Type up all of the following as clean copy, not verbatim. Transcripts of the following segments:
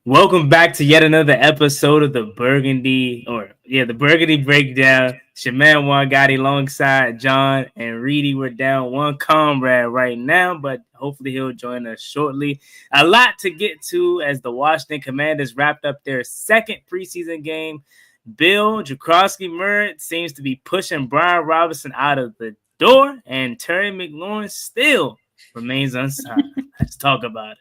Welcome back to yet another episode of the Burgundy Breakdown. It's your man Juan Gotti alongside Jon and Reedie. We're down one comrade right now, but hopefully he'll join us shortly. A lot to get to as the Washington Commanders wrapped up their second preseason game. Bill Jakrowski-Murray seems to be pushing Brian Robinson out of the door, and Terry McLaurin still remains unsigned. Let's talk about it.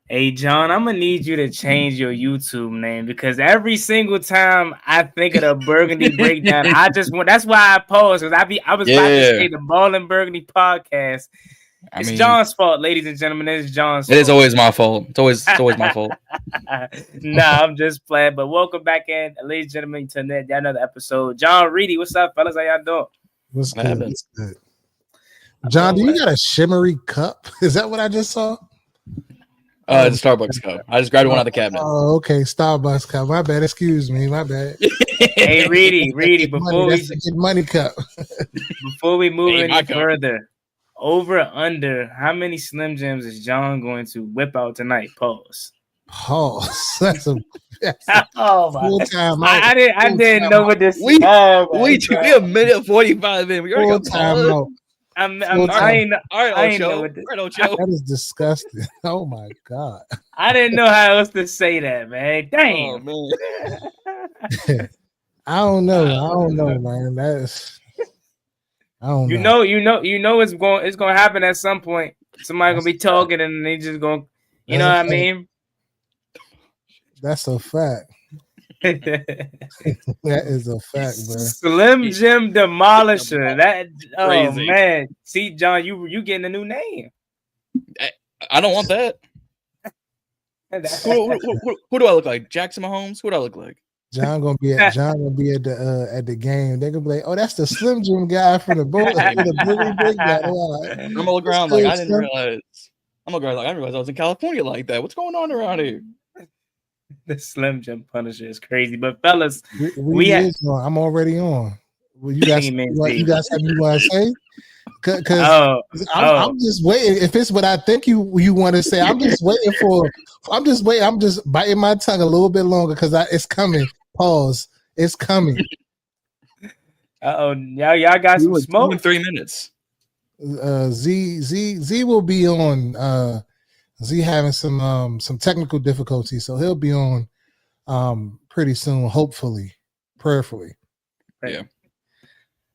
Hey, Jon, I'm gonna need you to change your YouTube name because every single time I think of the Burgundy Breakdown, that's why I paused because I was about to say the Ballin In Burgundy podcast. It's Jon's fault, ladies and gentlemen. It's Jon's fault. It is always my fault. It's always my fault. Nah, I'm just playing. But welcome back in, ladies and gentlemen, to another episode. Jon, Reedie, what's up, fellas? How y'all doing? What's good? Jon, do you got a shimmery cup? Is that what I just saw? The Starbucks cup. I just grabbed one out of the cabinet. Oh, okay. Starbucks cup. My bad. Excuse me. My bad. Hey, Reedie, that's a good money cup. Before we move any further, over or under, how many Slim Jims is Jon going to whip out tonight? Pause. That's a oh my! Full-time I didn't know what this. We a minute 45 in. We already got time out. I ain't know what this. That is disgusting. Oh my god! I didn't know how else to say that, man. Damn. Oh, man. I don't know, man. I don't know. You know it's gonna happen at some point. Somebody gonna be talking and they just gonna, you know what I mean? That's a fact. That is a fact, bro. Slim Jim Demolisher. That crazy. Man. See, Jon, you getting a new name. I don't want that. Who do I look like? Jackson Mahomes? Who do I look like? Jon gonna be at the game. They're gonna be like, oh, that's the Slim Jim guy from the Burgundy Breakdown. I'm gonna look around like I didn't realize I was in California like that. What's going on around here? The Slim Jim Punisher is crazy, but fellas, I'm already on. Well, you got something you want to say? Because I'm just waiting. If it's what I think you want to say, I'm just waiting. I'm just biting my tongue a little bit longer because it's coming. Pause. It's coming. Y'all got some smoke in 3 minutes. Zee will be on. Zee having some technical difficulties, so he'll be on pretty soon, hopefully, prayerfully. Yeah.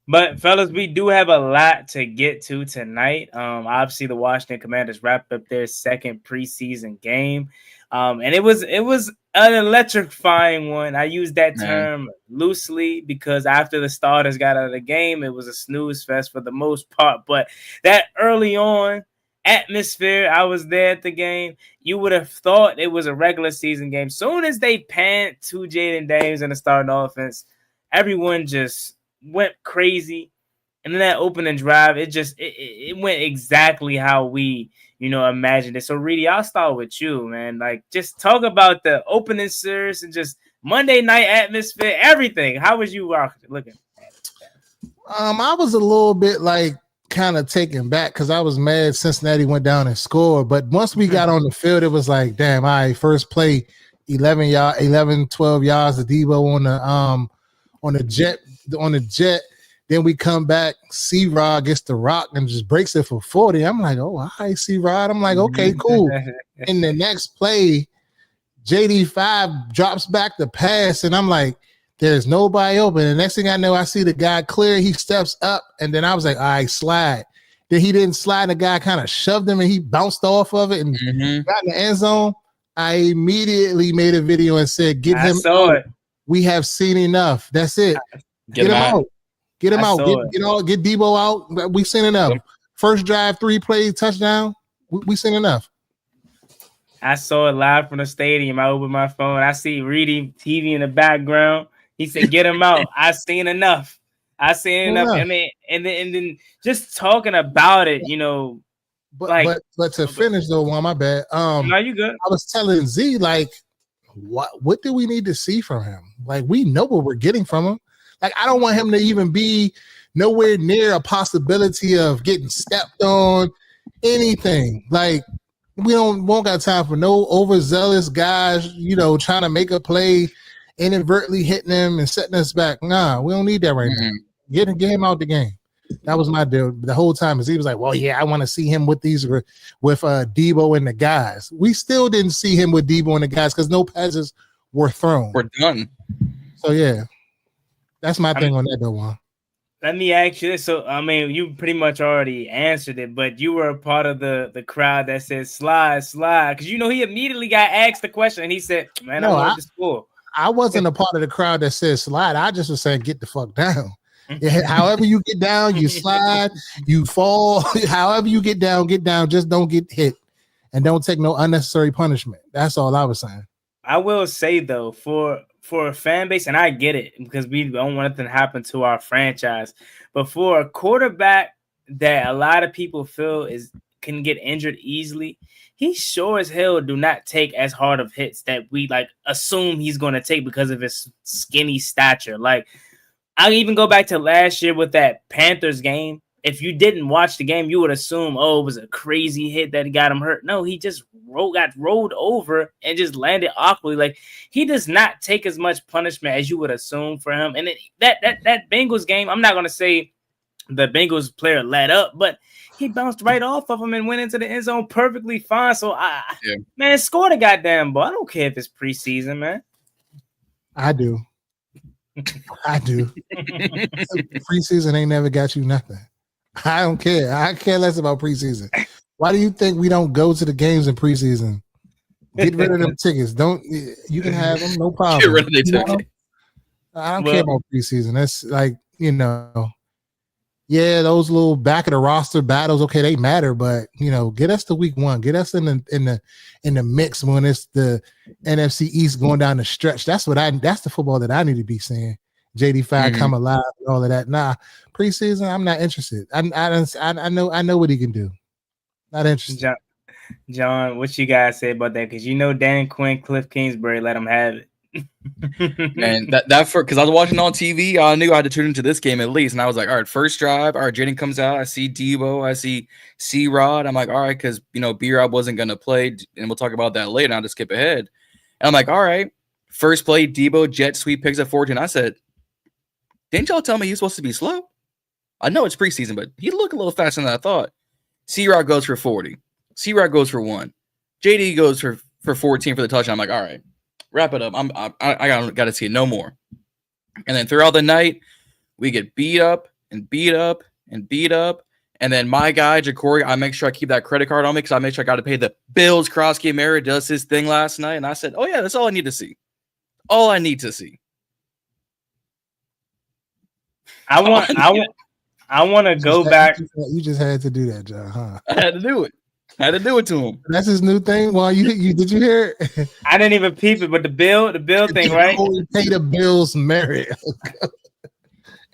But fellas, we do have a lot to get to tonight. Obviously, the Washington Commanders wrapped up their second preseason game, and it was an electrifying one. I use that term loosely because after the starters got out of the game, it was a snooze fest for the most part. But that early on atmosphere, I was there at the game. You would have thought it was a regular season game. Soon as they panned to Jaden Daniels in the starting offense, everyone just went crazy. And then that opening drive, it went exactly how we, imagined it. So Reedie, I'll start with you, man. Like, just talk about the opening series and just Monday night atmosphere, everything. How was you looking at it? I was a little bit like kind of taken back because I was mad Cincinnati went down and scored. But once we got on the field, it was like, damn, all right, first play, 12 yards of Debo on the jet. Then we come back, C-Rod gets the rock and just breaks it for 40. I'm like, oh, all right, C-Rod. I'm like, okay, cool. In the next play, JD5 drops back the pass, and I'm like, there's nobody open. And next thing I know, I see the guy clear. He steps up, and then I was like, all right, slide. Then he didn't slide. The guy kind of shoved him, and he bounced off of it and got in the end zone. I immediately made a video and said, get him out. We have seen enough. That's it. Get him out. Get him out. Get Debo out. We've seen enough. First drive, 3 plays, touchdown. We've seen enough. I saw it live from the stadium. I opened my phone. I see Reedie TV in the background. He said, "Get him out. I seen enough. I seen enough." I mean, and then just talking about it, But to finish though, Juan, my bad. No, you good. I was telling Z like, what do we need to see from him? Like, we know what we're getting from him. Like, I don't want him to even be nowhere near a possibility of getting stepped on, anything. Like, we won't got time for no overzealous guys, trying to make a play, inadvertently hitting him and setting us back. Nah, we don't need that right now. Get him out the game. That was my deal the whole time. He was like, "Well, yeah, I want to see him with Debo and the guys." We still didn't see him with Debo and the guys because no passes were thrown. We're done. So yeah, that's my thing on that though, Juan. Let me ask you this. So, I mean, you pretty much already answered it, but you were a part of the crowd that said slide, because he immediately got asked the question and he said, "Man, I'm going to school." I wasn't a part of the crowd that said slide. I just was saying, "Get the fuck down." However you get down, you slide, you fall. However you get down, just don't get hit and don't take no unnecessary punishment. That's all I was saying. I will say though, for a fan base, and I get it because we don't want nothing to happen to our franchise, but for a quarterback that a lot of people feel can get injured easily, he sure as hell do not take as hard of hits that we assume he's going to take because of his skinny stature. Like, I'll even go back to last year with that Panthers game. If you didn't watch the game, you would assume, it was a crazy hit that got him hurt. No, he just got rolled over and just landed awkwardly. Like, he does not take as much punishment as you would assume for him. And that Bengals game, I'm not going to say the Bengals player let up, but he bounced right off of him and went into the end zone perfectly fine. So, man, score the goddamn ball. I don't care if it's preseason, man. I do. Preseason ain't never got you nothing. I don't care. I care less about preseason. Why do you think we don't go to the games in preseason? Get rid of them tickets. You can have them, no problem. Get rid of the tickets. I don't care about preseason. That's those little back of the roster battles, okay, they matter, but get us to week 1. Get us in the mix when it's the NFC East going down the stretch. That's the football that I need to be seeing. JD5 come alive and all of that. Nah, preseason, I'm not interested. I know what he can do. Not interested. John, what you guys say about that? Because Dan Quinn, Cliff Kingsbury let him have it. Man, because I was watching on TV, I knew I had to tune into this game at least, and I was like, all right, first drive, all right, Jaden comes out, I see Debo, I see C-Rod, I'm like, all right, because B-Rob wasn't gonna play, and we'll talk about that later, and I'll just skip ahead. And I'm like, all right, first play, Debo jet sweep picks up 14. I said, didn't y'all tell me he's supposed to be slow? I know it's preseason, but he looked a little faster than I thought. C-Rod goes for 40. C-Rod goes for 1. JD goes for 14 for the touchdown. I'm like, all right, wrap it up. I got to see it no more. And then throughout the night, we get beat up and beat up and beat up. And then my guy, Jacory, I make sure I keep that credit card on me because I make sure I got to pay the bills. Krosky Mary does his thing last night. And I said, oh, yeah, that's all I need to see. All I need to see. I want to go back. You just had to do that, John, huh? I had to do it. I had to do it to him. That's his new thing. Well, you did you hear it? I didn't even peep it, but the bill thing, right? Pay the bills, merit.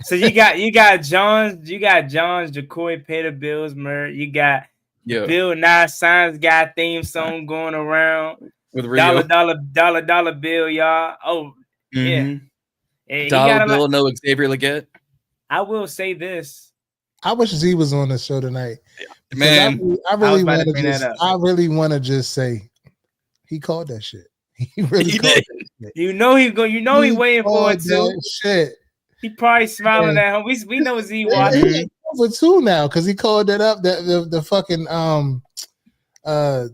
So you got John's, Jacory pay the bills, merit. You got Bill Nye Signs got theme song going around with dollar bill, y'all. Oh yeah, dollar bill, no Xavier Leggett. I will say this. I wish Z was on the show tonight. Yeah. Man, I really want to just say he called that shit. He really called that shit. He waiting for it too. Shit. He probably smiling at him. We know Z watching. He's over 2 now because he called that up. The fucking the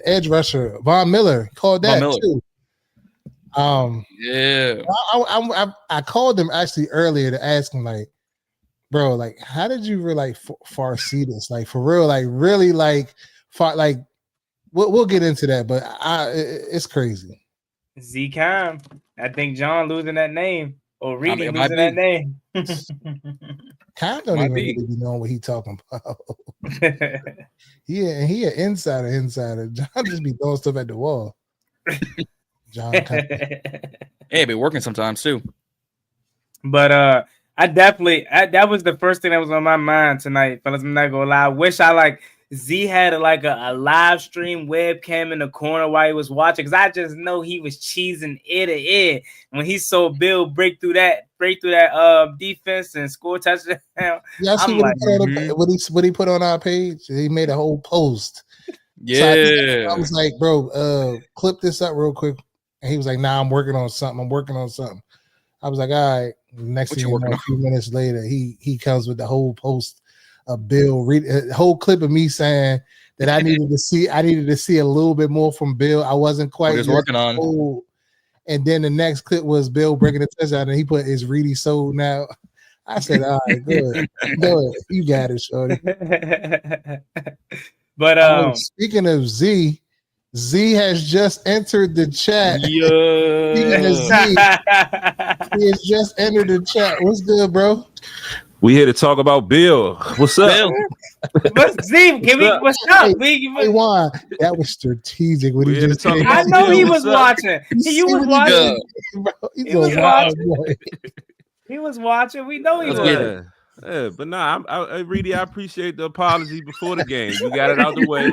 edge rusher Von Miller called that too. I called him actually earlier to ask him, like, bro, like, how did you really far see this? Like, for real, like, really, like, far, like, we'll get into that, but it's crazy. Z-Cam. I think John losing that name or Reedie losing that name. Cam don't even really know what he talking about. he an insider. John just be throwing stuff at the wall. John Hey, be working sometimes too. But that was the first thing that was on my mind tonight, fellas. I'm not gonna lie. I wish I Z had a live stream webcam in the corner while he was watching, because I just know he was cheesing ear to ear when he saw Bill break through that defense and score a touchdown. Yeah, I see what he put on our page. He made a whole post. Yeah, so I was like, bro, clip this up real quick. And he was like, nah, I'm working on something. I was like, all right. Next thing you know, a few minutes later, he comes with the whole post of Bill, a whole clip of me saying that I needed to see a little bit more from Bill. I wasn't quite working on. Old. And then the next clip was Bill breaking the touchdown, and he put his Reedie sold now. I said, all right, good. You got it, shorty. But speaking of Z has just entered the chat. Yeah. He has just entered the chat. What's good, bro? We here to talk about Bill. What's up? Bill? What's Z? What's up? Hey, Juan, that was strategic. What he just said. I know he was watching. He was watching. He was watching. He was watching. We know he was. Yeah, but nah, Reedie, I appreciate the apology before the game. You got it out the way.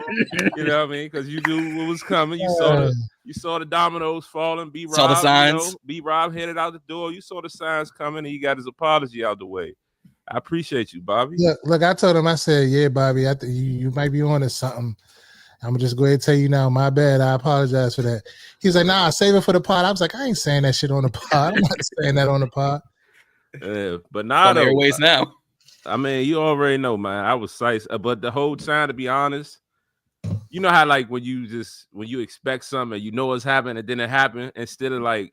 You know what I mean? Because you knew what was coming. You saw the dominoes falling. B-Rob, saw the signs. B-Rob headed out the door. You saw the signs coming, and he got his apology out the way. I appreciate you, Bobby. Look, I told him, I said, yeah, Bobby, I think you might be on to something. I'm gonna just go ahead and tell you now, my bad. I apologize for that. He's like, nah, save it for the pod. I was like, I ain't saying that shit on the pod. I'm not saying that on the pod. But now airways now. I mean, you already know, man. I was psyched, but the whole time, to be honest, you know how when you expect something, you know what's happening, and then it happened. Instead of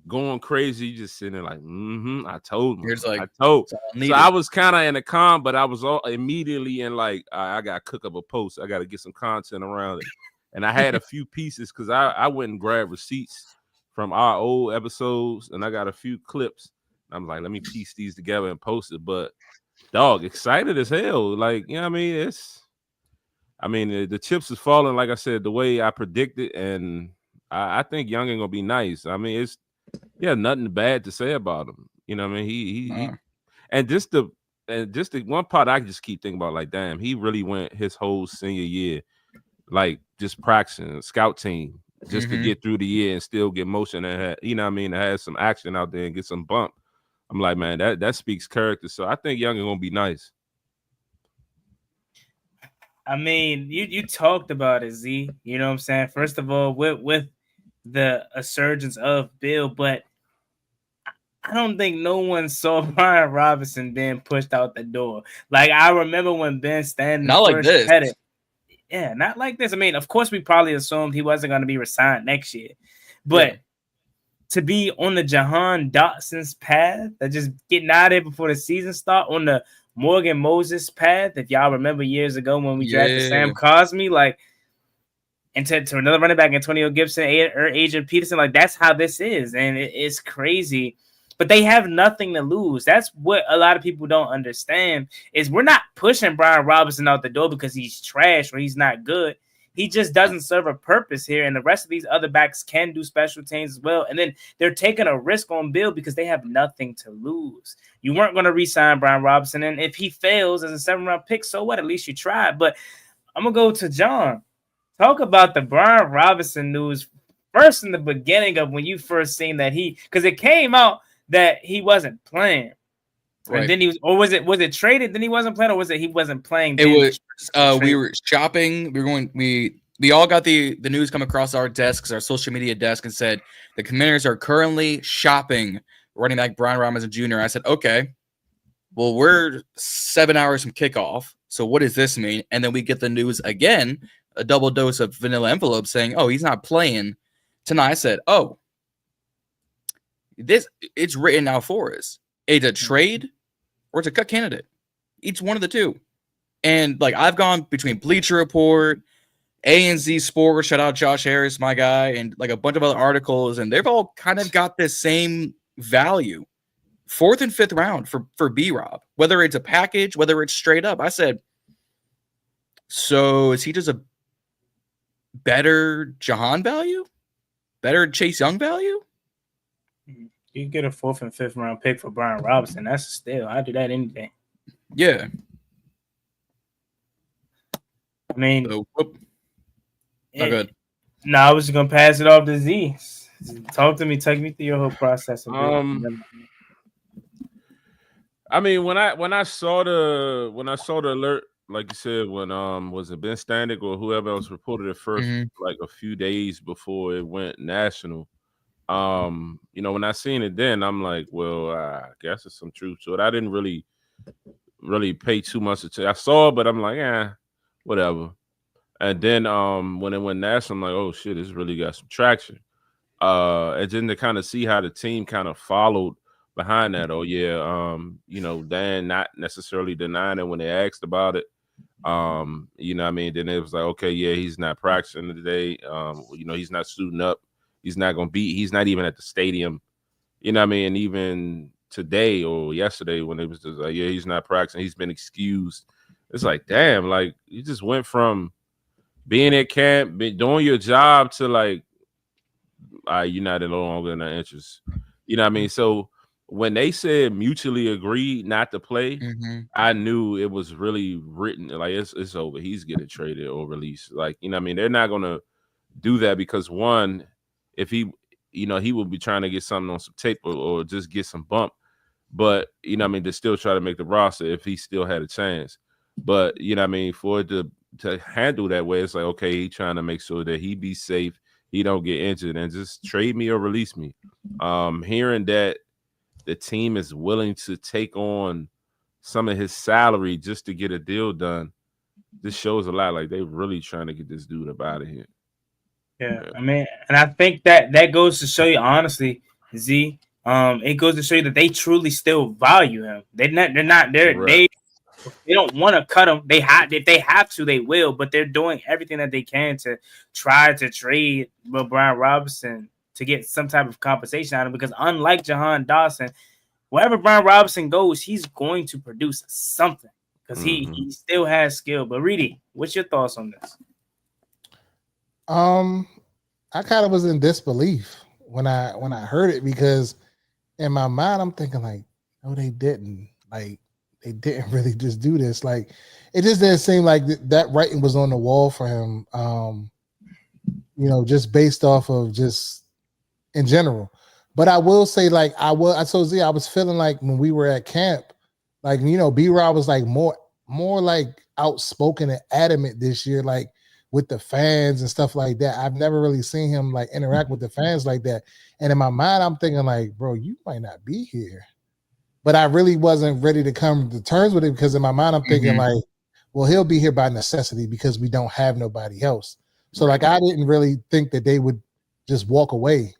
going crazy, you just sitting there I told him. You're just like, I told. So I was kind of in a calm, but I was all immediately in I got to cook up a post. I got to get some content around it, and I had a few pieces because I went and grabbed receipts from our old episodes, and I got a few clips. I'm like, let me piece these together and post it. But dog, excited as hell. You know what I mean? The chips is falling, like I said, the way I predicted, and I think Young ain't gonna be nice. I mean, nothing bad to say about him. You know what I mean? He and just the one part I just keep thinking about, damn, he really went his whole senior year just practicing, scout team, just to get through the year and still get motion and have some action out there and get some bump. I'm like, man, that speaks character. So I think Young is gonna be nice. I mean, you talked about it, Z. You know what I'm saying? First of all, with the resurgence of Bill, but I don't think no one saw Brian Robinson being pushed out the door. I remember when Ben Stanton not like this. Had it. Yeah, not like this. I mean, of course, we probably assumed he wasn't going to be resigned next year, but to be on the Jahan Dotson's path, that just getting out of there before the season start, on the Morgan Moses path, if y'all remember years ago when we drafted Sam Cosmi, and to another running back, Antonio Gibson or Adrian Peterson, that's how this is, and it's crazy. But they have nothing to lose. That's what a lot of people don't understand, is we're not pushing Brian Robinson out the door because he's trash or he's not good. He just doesn't serve a purpose here, and the rest of these other backs can do special teams as well. And then they're taking a risk on Bill because they have nothing to lose. You weren't going to re-sign Brian Robinson, and if he fails as a 7th-round pick, so what? At least you tried. But I'm going to go to John. Talk about the Brian Robinson news first in the beginning of when you first seen that because it came out that he wasn't playing. Right. And then was it traded? Then he wasn't playing, or was it he wasn't playing? It was. We were shopping. We all got the news come across our desks, our social media desk, and said the Commanders are currently shopping running back Brian Robinson Jr. I said, okay, well, we're 7 hours from kickoff. So what does this mean? And then we get the news again, a double dose of vanilla envelope saying, oh, he's not playing tonight. I said, oh, it's written out for us. It's a trade or it's a cut candidate. Each one of the two. And I've gone between Bleacher Report, A&Z Sports, shout out Josh Harris, my guy, and a bunch of other articles, and they've all kind of got this same value. 4th and 5th round for B-Rob, whether it's a package, whether it's straight up. I said, so is he just a better Jahan value? better Chase Young value? You get a 4th and 5th round pick for Brian Robinson. That's a steal. I do that any day. Yeah. I mean, not good. No, I was just gonna pass it off to Z. Talk to me. Take me through your whole process. I mean, when I saw the alert, like you said, when was it Ben Standig or whoever else reported it first, like a few days before it went national. When I seen it then, I'm like, well, I guess there's some truth to it. I didn't really pay too much attention. I saw it, but I'm like, whatever. And then when it went national, I'm like, oh shit, it's really got some traction. And then to kind of see how the team kind of followed behind that. Oh yeah, Dan not necessarily denying it when they asked about it. What I mean? Then it was like, okay, yeah, he's not practicing today. He's not suiting up. He's not gonna be. He's not even at the stadium. You know what I mean? And even today or yesterday when it was just like, yeah, he's not practicing. He's been excused. It's like, damn, like you just went from being at camp, doing your job to like, you're not no longer in our interest. You know what I mean? So when they said mutually agreed not to play, I knew it was really written like it's over. He's getting traded or released. Like, you know what I mean? They're not gonna do that because one, if he will be trying to get something on some tape or just get some bump. But to still try to make the roster if he still had a chance. But for it to handle that way, it's like, okay, he trying to make sure that he be safe, he don't get injured, and just trade me or release me. Hearing that the team is willing to take on some of his salary just to get a deal done, this shows a lot. Like, they really trying to get this dude up out of here. Yeah, I mean, and I think that goes to show you, honestly, Z. It goes to show you that they truly still value him. They don't want to cut him. If they have to, they will. But they're doing everything that they can to try to trade Brian Robinson to get some type of compensation out of him. Because unlike Jahan Dawson, wherever Brian Robinson goes, he's going to produce something because he still has skill. But Reedie, what's your thoughts on this? I kind of was in disbelief when I heard it because in my mind I'm thinking like, no, they didn't. Like, they didn't really just do this. Like, it just didn't seem like that writing was on the wall for him. Just based off of just in general. But I will say, like, I told Z, I was feeling like when we were at camp, like, B-Rob was like more like outspoken and adamant this year, like with the fans and stuff like that. I've never really seen him like interact with the fans like that. And in my mind, I'm thinking like, bro, you might not be here. But I really wasn't ready to come to terms with it because in my mind, I'm thinking like, well, he'll be here by necessity because we don't have nobody else. So like, I didn't really think that they would just walk away.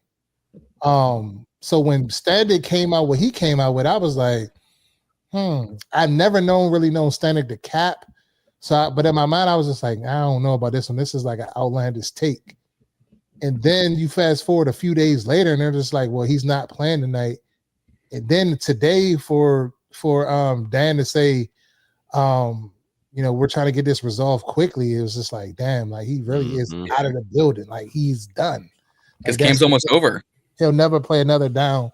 So when Standig came out, what he came out with, I was like, I've never really known Standig to cap. So, but in my mind, I was just like, I don't know about this one. This is like an outlandish take. And then you fast forward a few days later, and they're just like, well, he's not playing tonight. And then today, for Dan to say, we're trying to get this resolved quickly, it was just like, damn, like he really is out of the building. Like, he's done. His game's almost over. He'll never play another down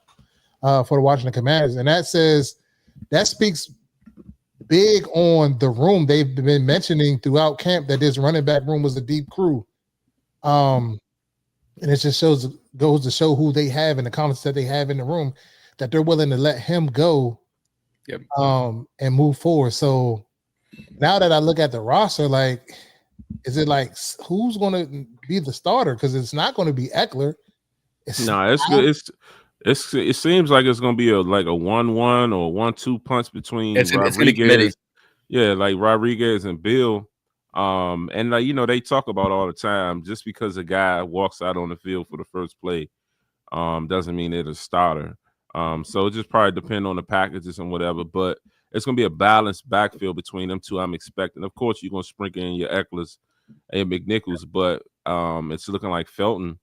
for the Washington Commanders. And that speaks big on the room. They've been mentioning throughout camp that this running back room was a deep crew. And it just goes to show who they have and the confidence that they have in the room, that they're willing to let him go and move forward. So now that I look at the roster, like, is it like who's going to be the starter? Because it's not going to be Eckler. It seems like it's going to be a 1-1 or 1-2 punch between Rodriguez. Like Rodriguez and Bill. And they talk about all the time, just because a guy walks out on the field for the first play doesn't mean it's a starter. So it just probably depend on the packages and whatever, but it's going to be a balanced backfield between them two, I'm expecting. Of course, you're going to sprinkle in your Ecklers and McNichols, but it's looking like Felton,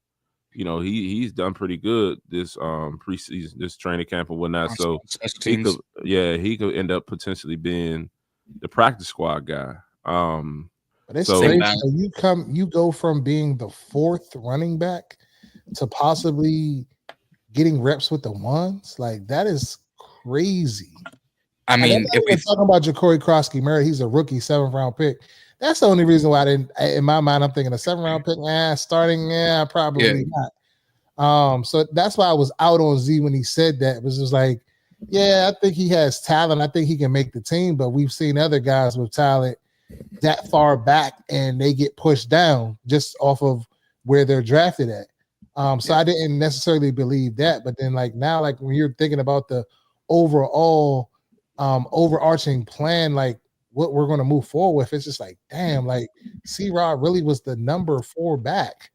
he's done pretty good this preseason, this training camp and whatnot. So he could end up potentially being the practice squad guy. But it's strange. So you go from being the fourth running back to possibly getting reps with the ones. Like that is crazy. I mean, if we're we talking about Ja'Cory Krosky-Merritt, he's a rookie 7th round pick. That's the only reason why I didn't. In my mind, I'm thinking a 7th round pick. Starting, probably not. So that's why I was out on Z when he said that. It was just like, yeah, I think he has talent. I think he can make the team, but we've seen other guys with talent that far back and they get pushed down just off of where they're drafted at. So I didn't necessarily believe that. But then like now, like when you're thinking about the overall overarching plan, like what we're going to move forward with, it's just like, damn, like C-Rod really was the number 4 back.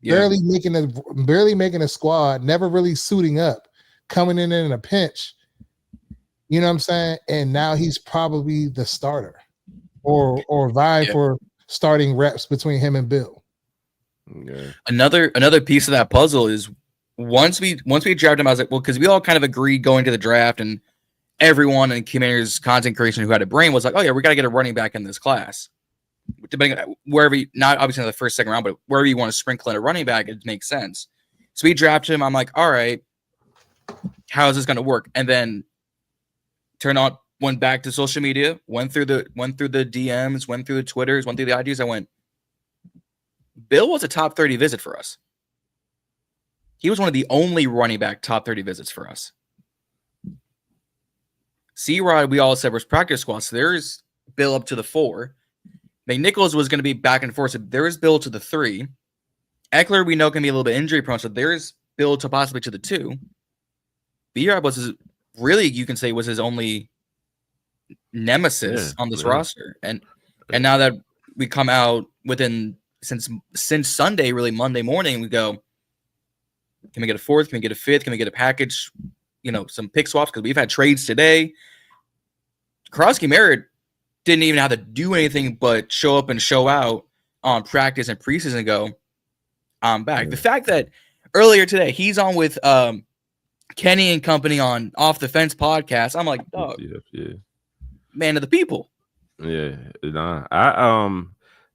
Barely making a squad, never really suiting up, coming in a pinch. You know what I'm saying? And now he's probably the starter or vying for starting reps between him and Bill. Yeah. Another piece of that puzzle is once we drafted him, I was like, well, because we all kind of agreed going to the draft, and everyone in Commander's content creation who had a brain was like, oh yeah, we got to get a running back in this class. Depending on wherever you, not obviously in the first, second round, but wherever you want to sprinkle in a running back, it makes sense. So we drafted him. I'm like, all right, how is this going to work? And then went back to social media, went through the DMs, went through the Twitters, went through the IDs. I went, Bill was a top 30 visit for us. He was one of the only running back top 30 visits for us. C-Rod, we all said was practice squad. So there's Bill up to the 4. McNichols was going to be back and forth. So there's Bill to the 3. Eckler, we know, can be a little bit injury prone. So there's Bill to possibly to the 2. B-Rob was you can say, was his only nemesis on this roster. And now that we come out since Sunday, really Monday morning, we go, can we get a 4th? Can we get a 5th? Can we get a package? Some pick swaps, because we've had trades today. Krosky-Merritt didn't even have to do anything but show up and show out on practice and preseason and go, I'm back. Yeah. The fact that earlier today he's on with Kenny and company on Off the Fence podcast, I'm like, dog, man of the people. Yeah,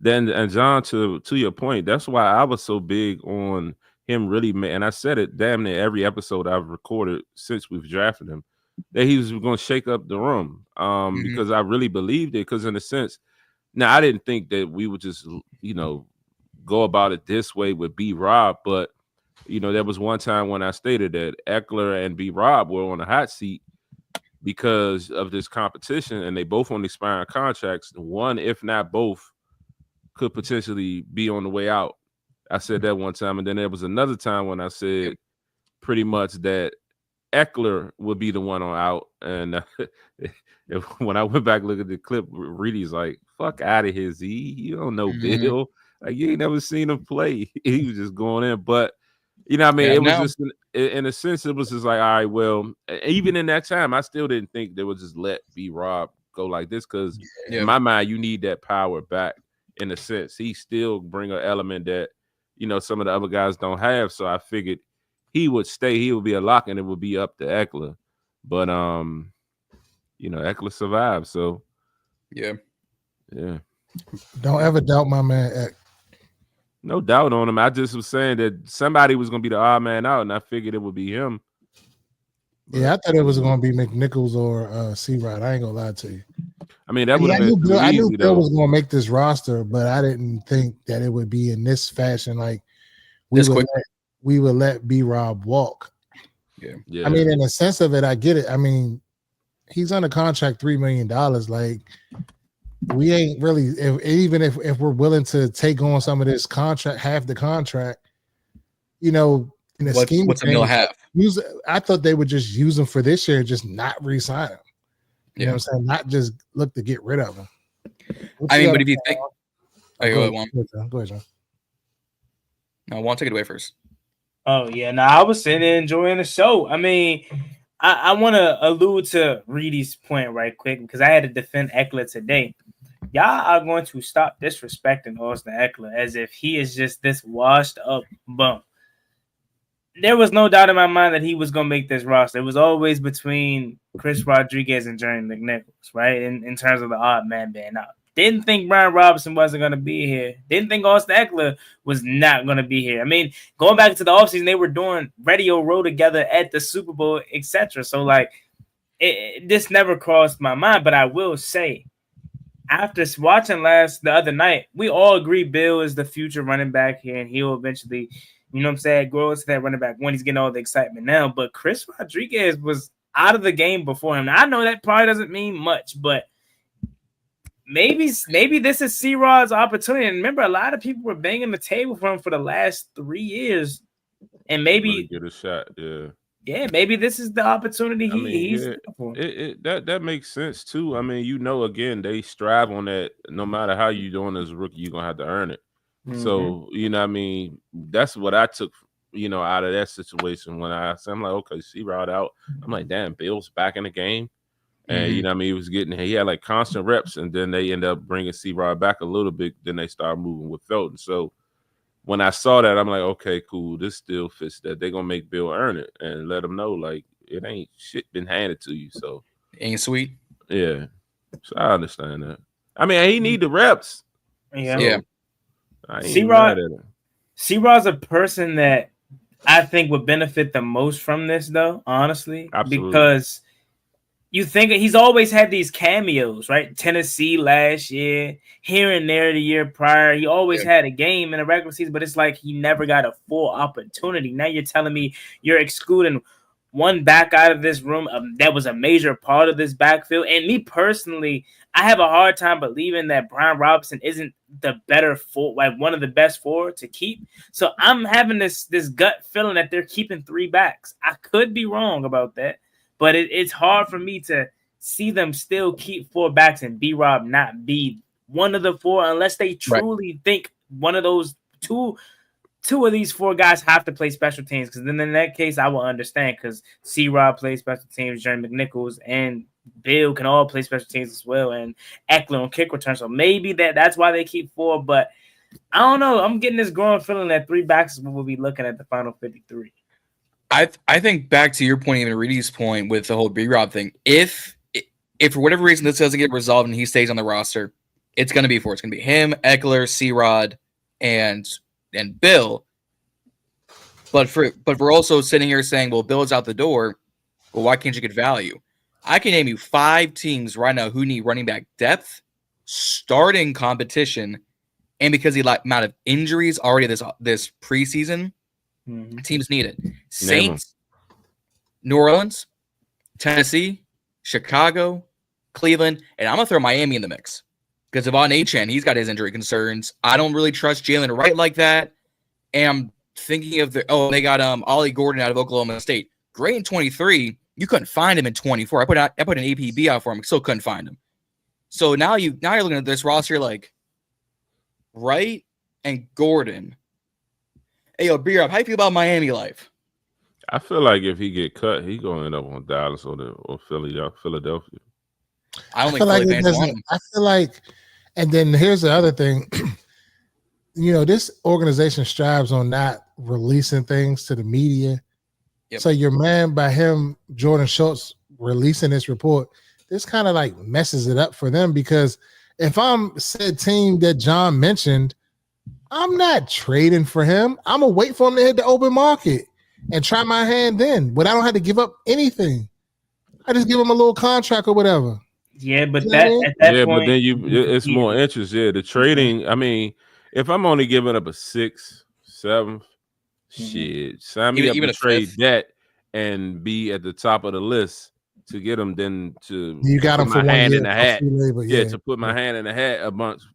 then and John, to your point, that's why I was so big on him really, and I said it damn near every episode I've recorded since we've drafted him, that he was going to shake up the room, because I really believed it. Because in a sense, now I didn't think that we would just go about it this way with B-Rob, but there was one time when I stated that Eckler and B-Rob were on the hot seat because of this competition, and they both on expiring contracts. One, if not both, could potentially be on the way out. I said that one time, and then there was another time when I said pretty much that Eckler would be the one on out. And when I went back look at the clip, Reedie's like, "Fuck out of here, Z. You don't know Bill. Like you ain't never seen him play. He was just going in." But it was just in a sense, it was just like, all right, well, even in that time, I still didn't think they would just let B-Rob go like this, because in my mind, you need that power back. In a sense, he still bring an element that some of the other guys don't have. So I figured he would stay. He would be a lock, and it would be up to Eckler. But Eckler survived. So yeah. Don't ever doubt my man Eck. No doubt on him. I just was saying that somebody was going to be the odd man out, and I figured it would be him. But, I thought it was going to be McNichols or C-Rod. I ain't going to lie to you. I mean, that would have been too easy, I knew Bill was going to make this roster, but I didn't think that it would be in this fashion. Like we would let B-Rob walk. Yeah. I mean, in the sense of it, I get it. I mean, he's under contract $3 million. Like we ain't really, if we're willing to take on some of this contract, half the contract, in the scheme. What's a mill half? I thought they would just use him for this year and just not re-sign him. You know what I'm saying? Not just look to get rid of him. But if you think, go ahead, John. No, I want to take it away first. Oh yeah, I was sitting there enjoying the show. I mean, I want to allude to Reedie's point right quick, because I had to defend Eckler today. Y'all are going to stop disrespecting Austin Eckler as if he is just this washed up bum. There was no doubt in my mind that he was going to make this roster. It was always between Chris Rodriguez and Jerry McNichols, right? In terms of the odd man being out. Didn't think Brian Robinson wasn't going to be here. Didn't think Austin Eckler was not going to be here. I mean, going back to the offseason, they were doing Radio Row together at the Super Bowl, etc. So, like, this never crossed my mind. But I will say, after watching the other night, we all agree Bill is the future running back here, and he'll eventually, you know what I'm saying, grow into that running back when he's getting all the excitement now. But Chris Rodriguez was out of the game before him. Now, I know that probably doesn't mean much, but maybe this is C-Rod's opportunity. And remember, a lot of people were banging the table for him for the last 3 years. And maybe get a shot, yeah, maybe this is the opportunity he's for. That makes sense too. I mean, again, they strive on that. No matter how you doing as a rookie, you're gonna have to earn it. Mm-hmm. So, you know what I mean? That's what I took, out of that situation when I'm like, okay, C-Rod out. I'm like, damn, Bill's back in the game. And, you know what I mean? He had like constant reps, and then they end up bringing C-Rod back a little bit. Then they start moving with Felton. So when I saw that, I'm like, okay, cool. This still fits that. They're going to make Bill earn it and let him know, like, it ain't shit been handed to you. So ain't sweet. Yeah. So I understand that. I mean, he need the reps. Yeah. C-Rod's a person that I think would benefit the most from this, though, honestly. Absolutely. Because you think he's always had these cameos, right? Tennessee last year, here and there the year prior. He always had a game in a regular season, but it's like he never got a full opportunity. Now you're telling me you're excluding one back out of this room that was a major part of this backfield. And me personally, I have a hard time believing that Brian Robinson isn't the better one of the best four to keep. So I'm having this gut feeling that they're keeping 3 backs. I could be wrong about that. But it's hard for me to see them still keep 4 backs and B-Rob not be one of the 4 unless they truly think one of those two of these 4 guys have to play special teams. Because then in that case, I will understand because C-Rob plays special teams, Jerry McNichols, and Bill can all play special teams as well, and Eckler on kick return. So maybe that's why they keep 4. But I don't know. I'm getting this growing feeling that 3 backs is what we'll be looking at the final 53. I think back to your point, even Reedie's point with the whole B-Rob thing. If for whatever reason this doesn't get resolved and he stays on the roster, it's going to be 4. It's going to be him, Eckler, C-Rod, and Bill. But we're also sitting here saying, well, Bill's out the door. Well, why can't you get value? I can name you 5 teams right now who need running back depth, starting competition, and because of the amount of injuries already this preseason. Teams need it. Saints, New Orleans, Tennessee, Chicago, Cleveland, and I'm going to throw Miami in the mix. Because of on Achane, he's got his injury concerns. I don't really trust Jalen Wright like that. And I'm thinking of they got Ollie Gordon out of Oklahoma State. Great in 23. You couldn't find him in 24. I put an APB out for him. Still couldn't find him. So now you're looking at this roster like Wright and Gordon. Hey, yo, B-Rob, how you feel about Miami life? I feel like if he get cut, he's going to end up on Dallas or Philadelphia. I feel like, and then here's the other thing. This organization strives on not releasing things to the media. Yep. So your man, by him, Jordan Schultz, releasing this report, this kind of like messes it up for them because if I'm said team that John mentioned, I'm not trading for him. I'm going to wait for him to hit the open market and try my hand then. But I don't have to give up anything. I just give him a little contract or whatever. Yeah, but at that point. But then it's more interest. Yeah, the trading, I mean, if I'm only giving up a 6th, 7th, shit, sign me up to trade that and be at the top of the list to get him then to you got him for my hand in the hat. Labor, to put my hand in the hat amongst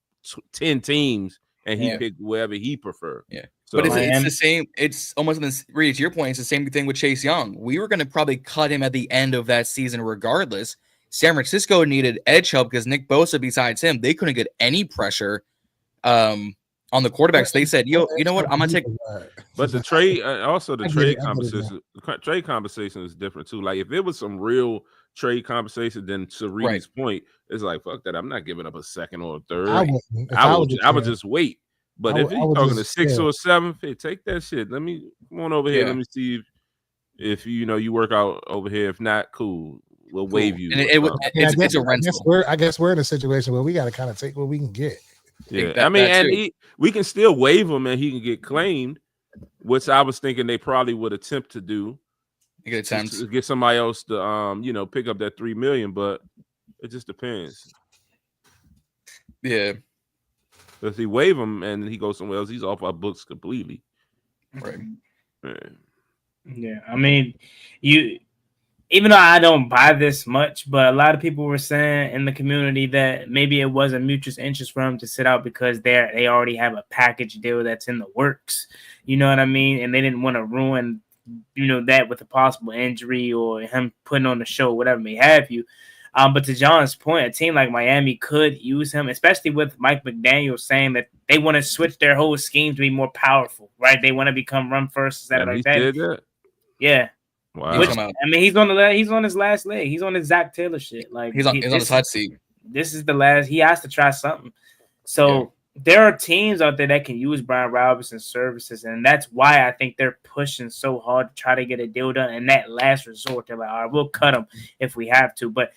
10 teams. And he picked wherever he prefer. Yeah. So, but it's the same. It's almost Reedie, to your point, it's the same thing with Chase Young. We were going to probably cut him at the end of that season regardless. San Francisco needed edge help because Nick Bosa, besides him, they couldn't get any pressure on the quarterbacks. They said, you know what? I'm going to take – But the trade trade conversation is different too. Like if it was some real trade conversation, then to Reedie's point, it's like, fuck that. I'm not giving up a 2nd or a 3rd. I would just wait. But if you're talking to 6th or 7th, hey, take that shit. Come on over here. Let me see if you work out over here. If not, cool. we'll waive you. And it's a rental. I guess we're in a situation where we got to kind of take what we can get. Yeah, I mean, we can still waive him and he can get claimed, which I was thinking they probably would attempt to do. To get somebody else to pick up that $3 million, but it just depends. Yeah. If he waive him and he goes somewhere else, he's off our books completely. Right. Yeah. I mean, even though I don't buy this much, but a lot of people were saying in the community that maybe it was a mutual interest for him to sit out because they already have a package deal that's in the works. You know what I mean? And they didn't want to ruin, that with a possible injury or him putting on the show, whatever may have you. But to John's point, a team like Miami could use him, especially with Mike McDaniel saying that they want to switch their whole scheme to be more powerful, right? They want to become run first instead of like that. Did that. Yeah. Wow. Which, I mean, he's on his last leg. He's on his Zach Taylor shit. Like he's on his hot seat. This is the last. He has to try something. So there are teams out there that can use Brian Robinson's services, and that's why I think they're pushing so hard to try to get a deal done. And that last resort, they're like, all right, we'll cut him if we have to. But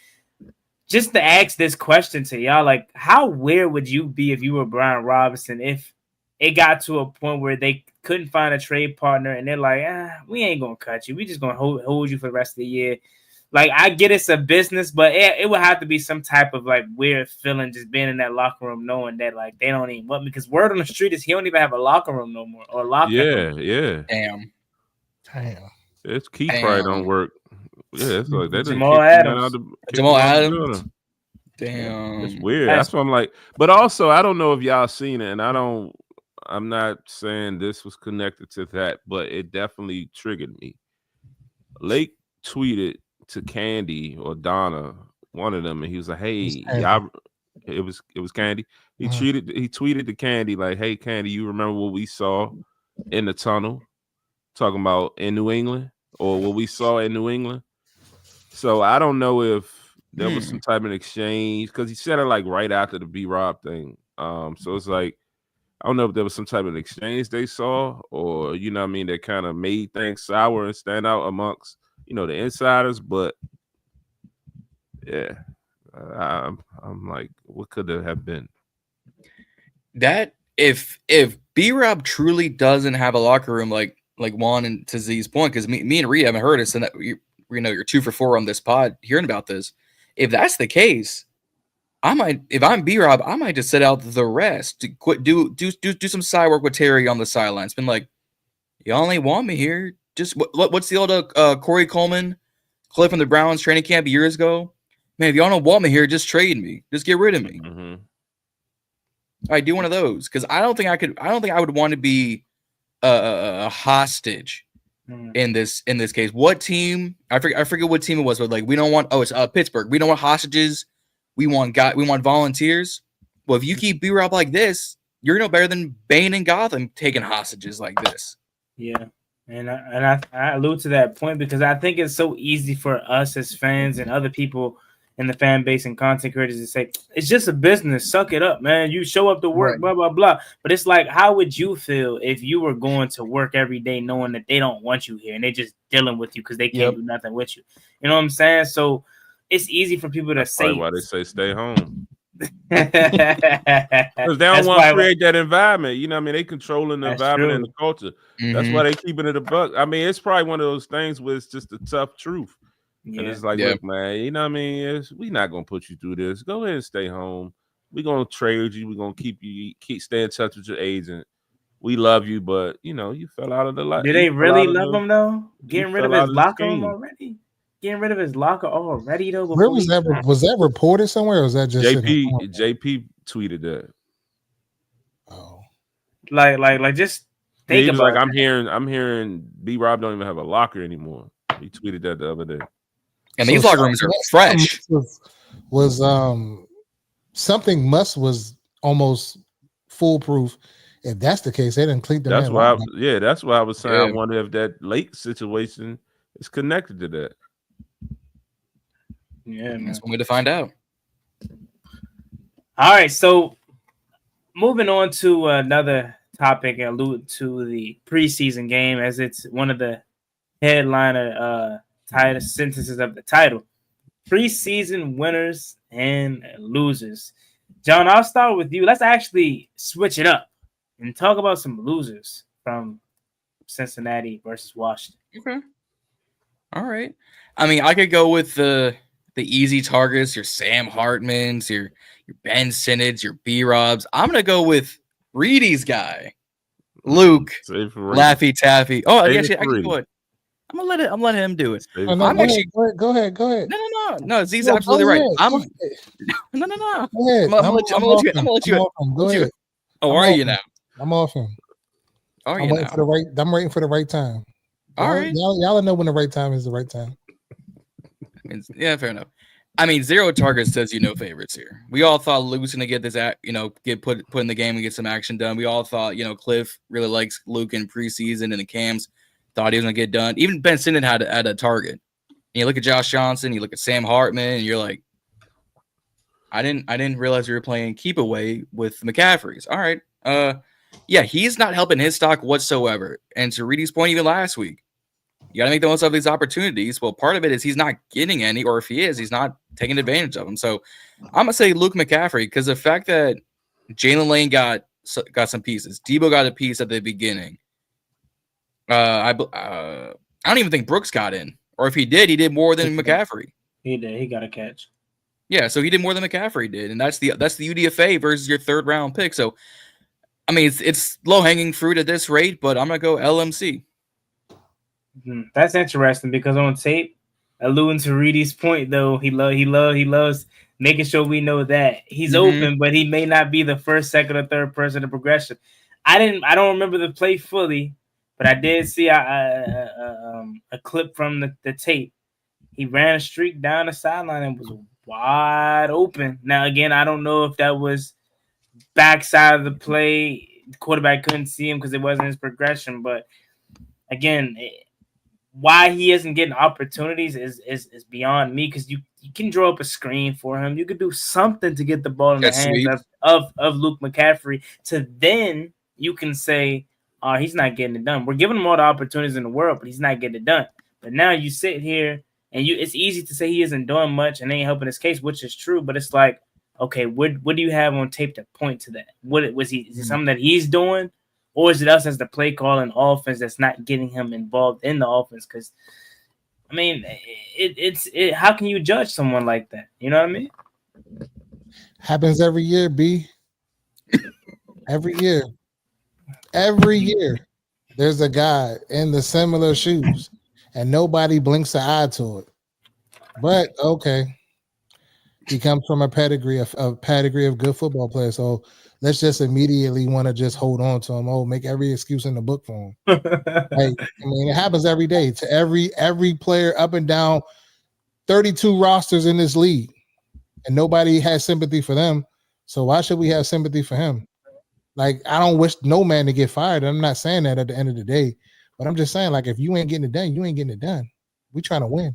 just to ask this question to y'all, like, how weird would you be if you were Brian Robinson if it got to a point where they couldn't find a trade partner and they're like, we ain't going to cut you. We just going to hold you for the rest of the year. Like, I get it's a business, but it would have to be some type of, like, weird feeling just being in that locker room knowing that, like, they don't even want me. Because word on the street is he don't even have a locker room no more. Or locker room. Yeah. Damn. It's Keith probably don't work. Yeah, it's like that. Jamal Adams. Damn. It's weird. That's what I'm like. But also, I don't know if y'all seen it, and I'm not saying this was connected to that, but it definitely triggered me. Lake tweeted to Candy or Donna, one of them, and he was like, "Hey, y'all." It was Candy. He tweeted to Candy like, "Hey, Candy, you remember what we saw in the tunnel? Talking about in New England, or what we saw in New England." So I don't know if there was some type of exchange because he said it like right after the B-Rob thing. So it's like, I don't know if there was some type of exchange they saw, or that kind of made things sour and stand out amongst the insiders. But yeah, I'm like, what could there have been? That if B-Rob truly doesn't have a locker room, like Juan and to Zee's point, because me and Reed haven't heard us, and that you're 2 for 4 on this pod hearing about this. If that's the case, if I'm B-Rob, I might just sit out the rest. Do some side work with Terry on the sidelines. Been like, y'all only want me here. Just what's the old Corey Coleman clip from the Browns training camp years ago? Man, if y'all don't want me here, just trade me. Just get rid of me. Mm-hmm. All right, do one of those, because I don't think I would want to be a hostage in this case. What team? I forget what team it was, but like, we don't want. Oh, it's Pittsburgh. We don't want hostages. We want volunteers. Well, if you keep B-Rob like this, you're no better than Bane and Gotham taking hostages like this. Yeah, and I allude to that point because I think it's so easy for us as fans and other people in the fan base and content creators to say, it's just a business. Suck it up, man. You show up to work, right. Blah, blah, blah. But it's like, how would you feel if you were going to work every day knowing that they don't want you here and they're just dealing with you because they can't do nothing with you? You know what I'm saying? So it's easy for people to say. Why they say stay home. Because they don't want to create that environment. You know what I mean? They controlling the environment and the culture. Mm-hmm. That's why they keeping it a buck. I mean, it's probably one of those things where it's just a tough truth. Yeah. And it's like, look, man, you know what I mean? We're not going to put you through this. Go ahead and stay home. We're going to trade you. We're going to stay in touch with your agent. We love you, but, you fell out of the life. Did they really love him, though? Getting rid of his locker room already? Getting rid of his locker already, though? Where was that? Was that reported somewhere, or was that just JP tweeted that. Oh. Like just think about like, that. I'm hearing B-Rob don't even have a locker anymore. He tweeted that the other day. And these locker rooms are fresh. Was something was almost foolproof. If that's the case, they didn't clean them. That's why. That's why I was saying. I wonder if that Lake situation is connected to that. Yeah, man. That's one way to find out. All right, so moving on to another topic, and allude to the preseason game as it's one of the headliner title sentences of the title. preseason winners and losers. John, I'll start with you. Let's actually switch it up and talk about some losers from Cincinnati versus Washington. Okay. All right. I mean, I could go with the easy targets, your Sam Hartmans, your Ben Sinnons, your B-Robs. I'm gonna go with Reedie's guy, Luke Laffy Taffy. Oh, actually, I can go ahead. I'm letting him do it. Oh, no, go ahead. No. Zee's absolutely right. No. Go ahead. I'm gonna let you. Go ahead. Oh, are you now? I'm off him. Are you now? I'm waiting for the right time. All right. Y'all know when the right time is the right time. Yeah, fair enough. I mean, 0 targets says no favorites here. We all thought Luke was gonna get this, get put in the game and get some action done. We all thought, Cliff really likes Luke in preseason and the cams. Thought he was gonna get done. Even Ben Simmons had a target. And you look at Josh Johnson, you look at Sam Hartman, and you're like, I didn't realize we were playing keep away with McCaffrey's. All right. Yeah, he's not helping his stock whatsoever. And to Reedie's point, even last week, you got to make the most of these opportunities. Well, part of it is he's not getting any, or if he is, he's not taking advantage of them. So I'm going to say Luke McCaffrey, because the fact that Jalen Lane got some pieces, Debo got a piece at the beginning. I don't even think Brooks got in, or if he did more than McCaffrey. He did. He got a catch. Yeah, so he did more than McCaffrey did, and that's the UDFA versus your 3rd round pick. So, I mean, it's low hanging fruit at this rate, but I'm gonna go LMC. That's interesting because on tape, alluding to Reedie's point, though, he loves making sure we know that he's open, but he may not be the first, second, or third person in progression. I don't remember the play fully, but I did see a clip from the tape. He ran a streak down the sideline and was wide open. Now, again, I don't know if that was backside of the play. The quarterback couldn't see him because it wasn't his progression. But, again, why he isn't getting opportunities is beyond me, because you can draw up a screen for him. You could do something to get the ball in the hands of Luke McCaffrey, to then you can say, he's not getting it done. We're giving him all the opportunities in the world, but he's not getting it done. But now you sit here, and it's easy to say he isn't doing much and ain't helping his case, which is true. But it's like, okay, what do you have on tape to point to that? Is it something that he's doing, or is it us as the play calling offense that's not getting him involved in the offense? Because, I mean, it's how can you judge someone like that? You know what I mean? Happens every year, B. Every year, there's a guy in the similar shoes, and nobody blinks an eye to it. But okay, he comes from a pedigree of good football players. So let's just immediately want to just hold on to him. Oh, make every excuse in the book for him. It happens every day to every player up and down 32 rosters in this league, and nobody has sympathy for them. So why should we have sympathy for him? Like, I don't wish no man to get fired. I'm not saying that at the end of the day, but I'm just saying, like, if you ain't getting it done, you ain't getting it done. We trying to win.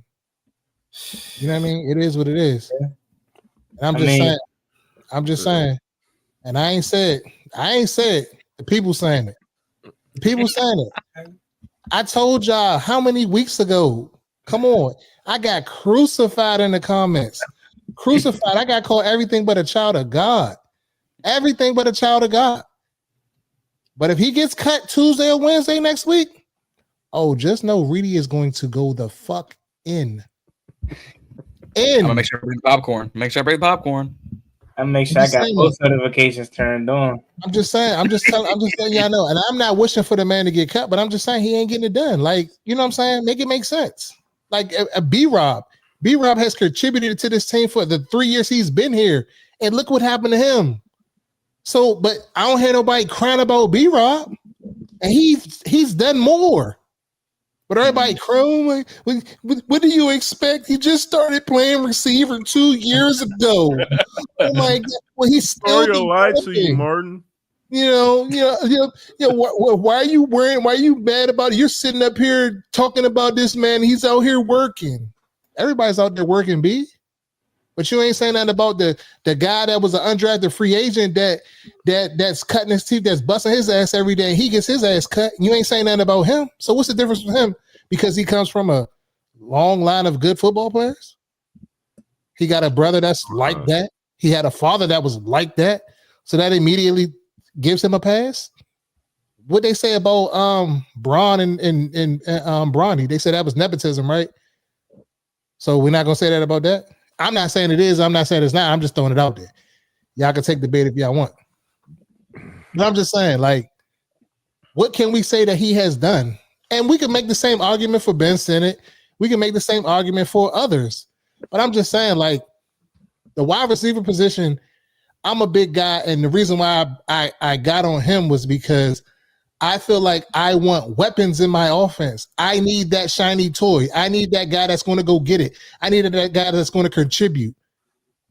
You know what I mean? It is what it is. And I'm just saying, and I ain't said, the people saying it. The people saying it. I told y'all how many weeks ago? Come on. I got crucified in the comments. Crucified. I got called everything but a child of God. Everything but a child of God. But if he gets cut Tuesday or Wednesday next week, just know Reedie is going to go the fuck in. I'm gonna make sure I bring popcorn. I make sure I got post notifications turned on. I'm just saying y'all know. And I'm not wishing for the man to get cut, but I'm just saying he ain't getting it done. Like, you know what I'm saying? Make it make sense. Like a B-Rob. B-Rob has contributed to this team for the 3 years he's been here. And look what happened to him. So, but I don't hear nobody crying about B-Rob. And he's done more. But everybody crying, what do you expect? He just started playing receiver 2 years ago. Oh my God! Well, he's still lied to you, Martin. Why are you worrying? Why are you mad about it? You're sitting up here talking about this man. He's out here working. Everybody's out there working, B. But you ain't saying nothing about the guy that was an undrafted free agent that's cutting his teeth, that's busting his ass every day. He gets his ass cut. You ain't saying nothing about him. So what's the difference with him? Because he comes from a long line of good football players? He got a brother that's like that. He had a father that was like that. So that immediately gives him a pass. What they say about Braun and Bronny? They said that was nepotism, right? So we're not gonna say that about that. I'm not saying it is. I'm not saying it's not. I'm just throwing it out there. Y'all can take the bait if y'all want. But I'm just saying, like, what can we say that he has done? And we can make the same argument for Ben Sinnott. We can make the same argument for others. But I'm just saying, like, the wide receiver position, I'm a big guy, and the reason why I got on him was because I feel like I want weapons in my offense. I need that shiny toy. I need that guy that's going to go get it. I need that guy that's going to contribute.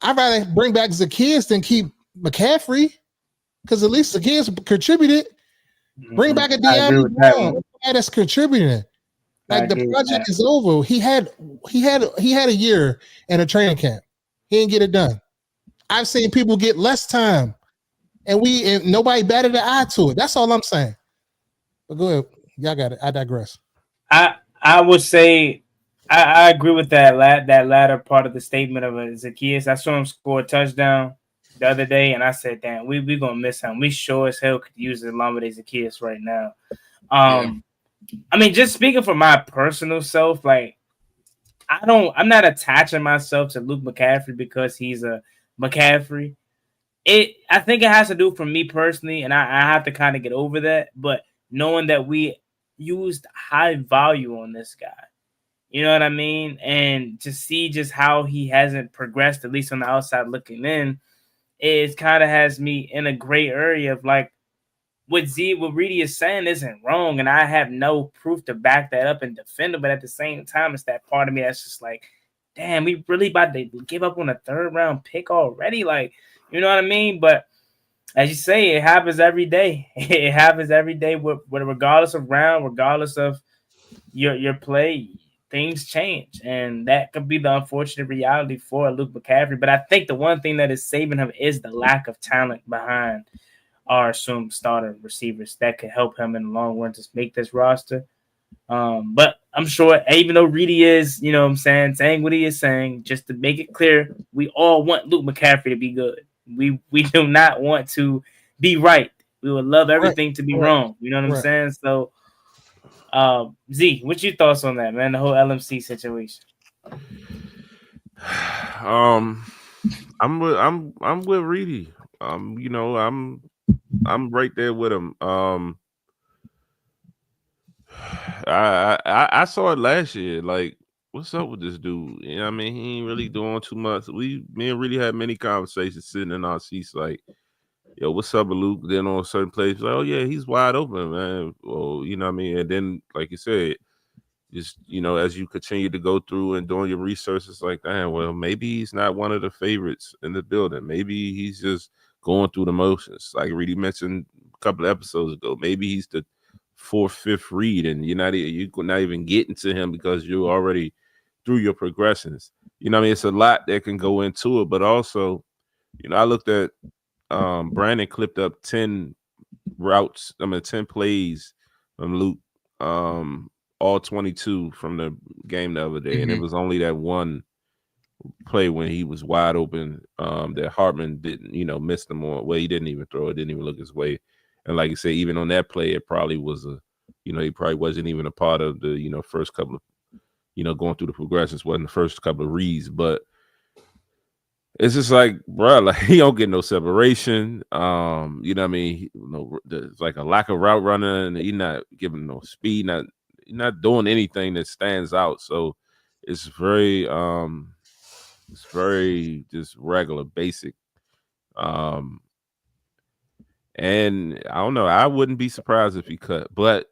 I'd rather bring back Zacchaeus than keep McCaffrey, because at least Zacchaeus contributed. Bring back a De'Ami Brown, guy that's contributing. Like, the project is over. He had a year in a training camp. He didn't get it done. I've seen people get less time, and nobody batted an eye to it. That's all I'm saying. But go ahead, y'all got it. I digress. I would say I agree with that latter part of the statement of Zacchaeus. I saw him score a touchdown the other day, and I said, "Damn, we gonna miss him. We sure as hell could use the Lamade Zacchaeus right now." I mean, just speaking for my personal self, like, I'm not attaching myself to Luke McCaffrey because he's a McCaffrey. I think it has to do for me personally, and I have to kind of get over that. But knowing that we used high value on this guy, you know what I mean, and to see just how he hasn't progressed, at least on the outside looking in, it kind of has me in a gray area of like, what Reedie is saying isn't wrong, and I have no proof to back that up and defend it. But at the same time, it's that part of me that's just like, damn, we really about to give up on a 3rd round pick already? Like, you know what I mean? But as you say, it happens every day. It happens every day, regardless of round, regardless of your play, things change, and that could be the unfortunate reality for Luke McCaffrey. But I think the one thing that is saving him is the lack of talent behind our assumed starter receivers that could help him in the long run to make this roster. But I'm sure, even though Reedie is, you know what I'm saying what he is saying, just to make it clear, we all want Luke McCaffrey to be good. We do not want to be right. We would love everything to be wrong. You know what I'm saying? So, Z, what's your thoughts on that, man? The whole LMC situation. I'm with Reedie. You know, I'm right there with him. I saw it last year. Like, what's up with this dude? You know what I mean? He ain't really doing too much. Me and really had many conversations sitting in our seats like, yo, what's up with Luke? Then on a certain place, like, oh yeah, he's wide open, man. Well, you know what I mean? And then, like you said, just, you know, as you continue to go through and doing your research, it's like, damn, well, maybe he's not one of the favorites in the building. Maybe he's just going through the motions. Like Reedie mentioned a couple of episodes ago, maybe he's the 4th, 5th read, and you're not even getting to him because you're already through your progressions. You know what I mean? It's a lot that can go into it, but also, you know, I looked at Brandon clipped up 10 routes, 10 plays from Luke, all 22 from the game the other day, and it was only that one play when he was wide open that Hartman didn't, you know, miss them on. Well, he didn't even throw it, didn't even look his way. And like you say, even on that play, it probably was he probably wasn't even a part of the, you know, first couple of, you know, going through the progressions, wasn't the first couple of reads, but it's just like, bro, like, he don't get no separation. You know what I mean? There's like a lack of route running, and he's not giving no speed, not doing anything that stands out. So it's very just regular, basic. And I don't know. I wouldn't be surprised if he cut. But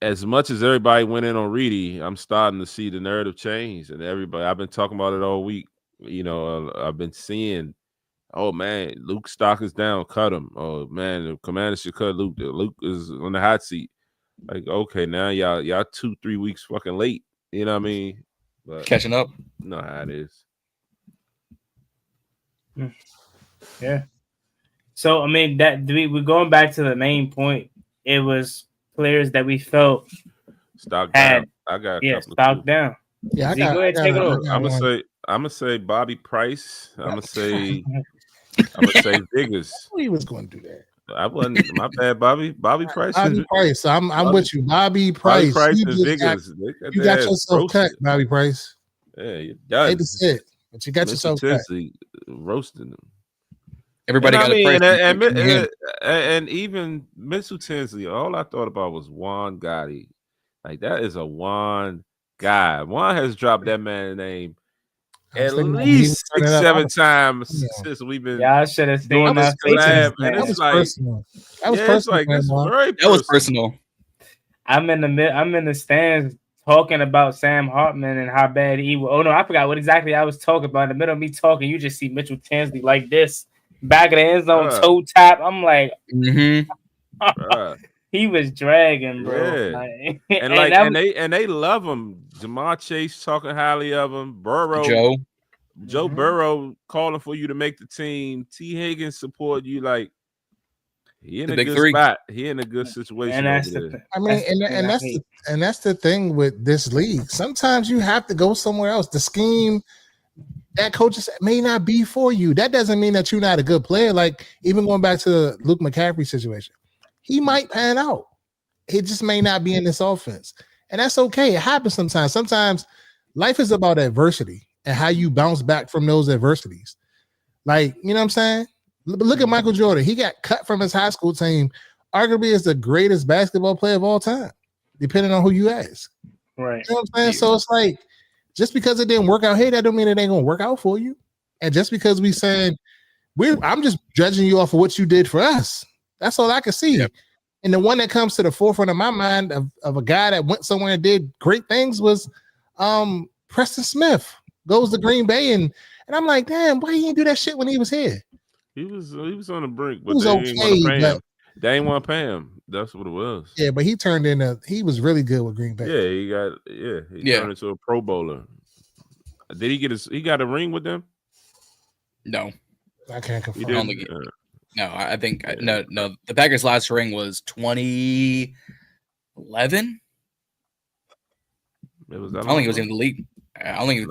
as much as everybody went in on Reedie, I'm starting to see the narrative change. And everybody, I've been talking about it all week. You know, I've been seeing, oh man, Luke's stock is down, cut him. Oh man, the commander should cut Luke. Luke is on the hot seat. Like, okay, now y'all 2-3 weeks fucking late. You know what I mean? But catching up. You know how it is. Yeah. So I mean, we're going back to the main point. It was players that we felt stock down. I got a couple stock down. Yeah, Zee, go ahead, take it over. I'm gonna say Bobby Price. I'm gonna say Viggers. He was going to do that. I wasn't. My bad, Bobby. Bobby Price. Bobby Price. I'm with you. Bobby Price. Bobby Price and Viggers. You got yourself cut, Bobby Price. Yeah, you're done. Hate to say it, but you got yourself cut. Roasting them. Everybody got a price. And even Mitchell Tinsley, all I thought about was Juan Gotti. Like, that is a Juan guy. Juan has dropped that man's name at least 6-7 times since we've been. Yeah, I should have seen that. That was personal. That was personal. That was personal. I'm in the stands talking about Sam Hartman and how bad he was. Oh no, I forgot what exactly I was talking about. In the middle of me talking, you just see Mitchell Tinsley like this, back of the end zone, toe tap. I'm like, he was dragging, bro. Yeah. And they love him. Jamar Chase talking highly of him. Burrow, Joe Burrow calling for you to make the team. T. Higgins support you. Like, he in a good spot. He in a good situation. And that's the thing with this league. Sometimes you have to go somewhere else. The scheme that coaches may not be for you. That doesn't mean that you're not a good player. Like, even going back to the Luke McCaffrey situation, he might pan out. He just may not be in this offense. And that's okay. It happens sometimes. Sometimes life is about adversity and how you bounce back from those adversities. Like, you know what I'm saying? Look at Michael Jordan. He got cut from his high school team, arguably is the greatest basketball player of all time, depending on who you ask. Right. You know what I'm saying? So it's like, just because it didn't work out, hey, that don't mean it ain't gonna work out for you. And just because we saying I'm just judging you off of what you did for us. That's all I can see. Yep. And the one that comes to the forefront of my mind of a guy that went somewhere and did great things was Preston Smith. Goes to Green Bay, and I'm like, damn, why he didn't do that shit when he was here? He was on the brink, but they didn't want to pay him. They ain't want to pay him. That's what it was. Yeah, but he was really good with Green Bay. Yeah, he turned into a Pro Bowler. Did he got a ring with them? No. I can't confirm. No, I think no. The Packers' last ring was 2011. I don't think he was in the league. I don't think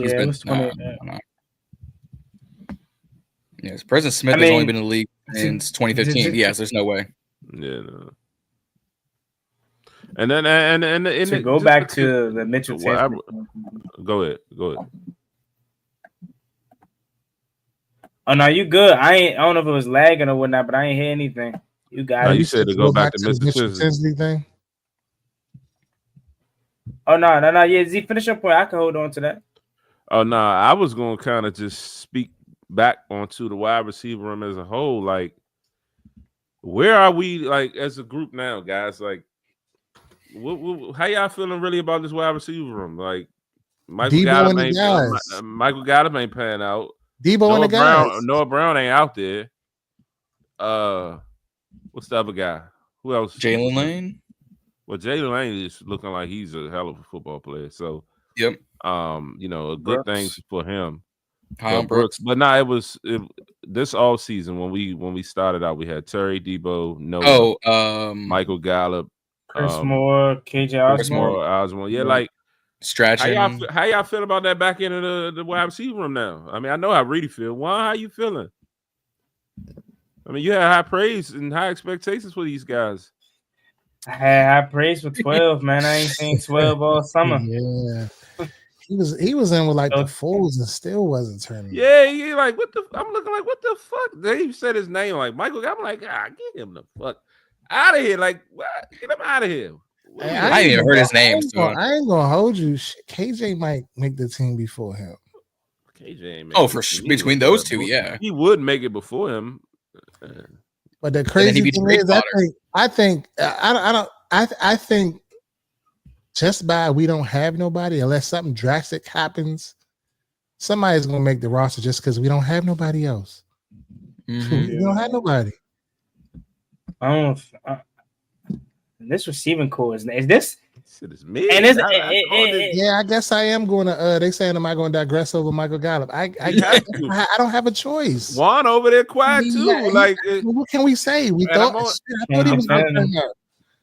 he's been. No. Yes, President Smith has only been in the league since 2015. Yes, there's no way. Yeah, no. And then and to go back to the Mitchell. Go ahead. Oh no, you good. I don't know if it was lagging or whatnot, but I ain't hear anything. You got it. You said to go back to Mitchell Tinsley thing. Oh no. Yeah, Z, finish your point. I can hold on to that. Oh no, I was gonna kind of just speak back onto the wide receiver room as a whole. Like, where are we, like, as a group now, guys? Like, how y'all feeling really about this wide receiver room? Like, Michael Gallup ain't panning out. Debo and the guys. Noah Brown ain't out there. What's the other guy? Who else? Jalen Lane. Well, Jalen Lane is looking like he's a hell of a football player. So, yep. A good thing for him. Brooks. But it was this all season when we started out, we had Terry, Debo, Noah, Michael Gallup, Chris Moore, KJ Osborne. Yeah, like Strachan. How y'all feel about that back end of the wide receiver room now? I mean, I know how Reedie feel. Juan, how you feeling? I mean, you had high praise and high expectations for these guys. I had high praise for 12, man. I ain't seen 12 all summer. Yeah. He was in with like the Fools and still wasn't turning. Yeah, he like, I'm looking like, what the fuck? They said his name like Michael. I'm like, get him the fuck out of here. Like, what? Get him out of here. I ain't even heard his name. I ain't gonna hold you. KJ might make the team before him. KJ ain't between those two, yeah. He would make it before him. But the crazy thing is, I think just by we don't have nobody, unless something drastic happens, somebody's gonna make the roster just because we don't have nobody else. We don't have nobody. This receiving core is this? Shit is mid. And I guess I am going to. They saying, am I going to digress over Michael Gallup? I don't have a choice. Juan over there quiet too. Like, what can we say? I thought he was going to.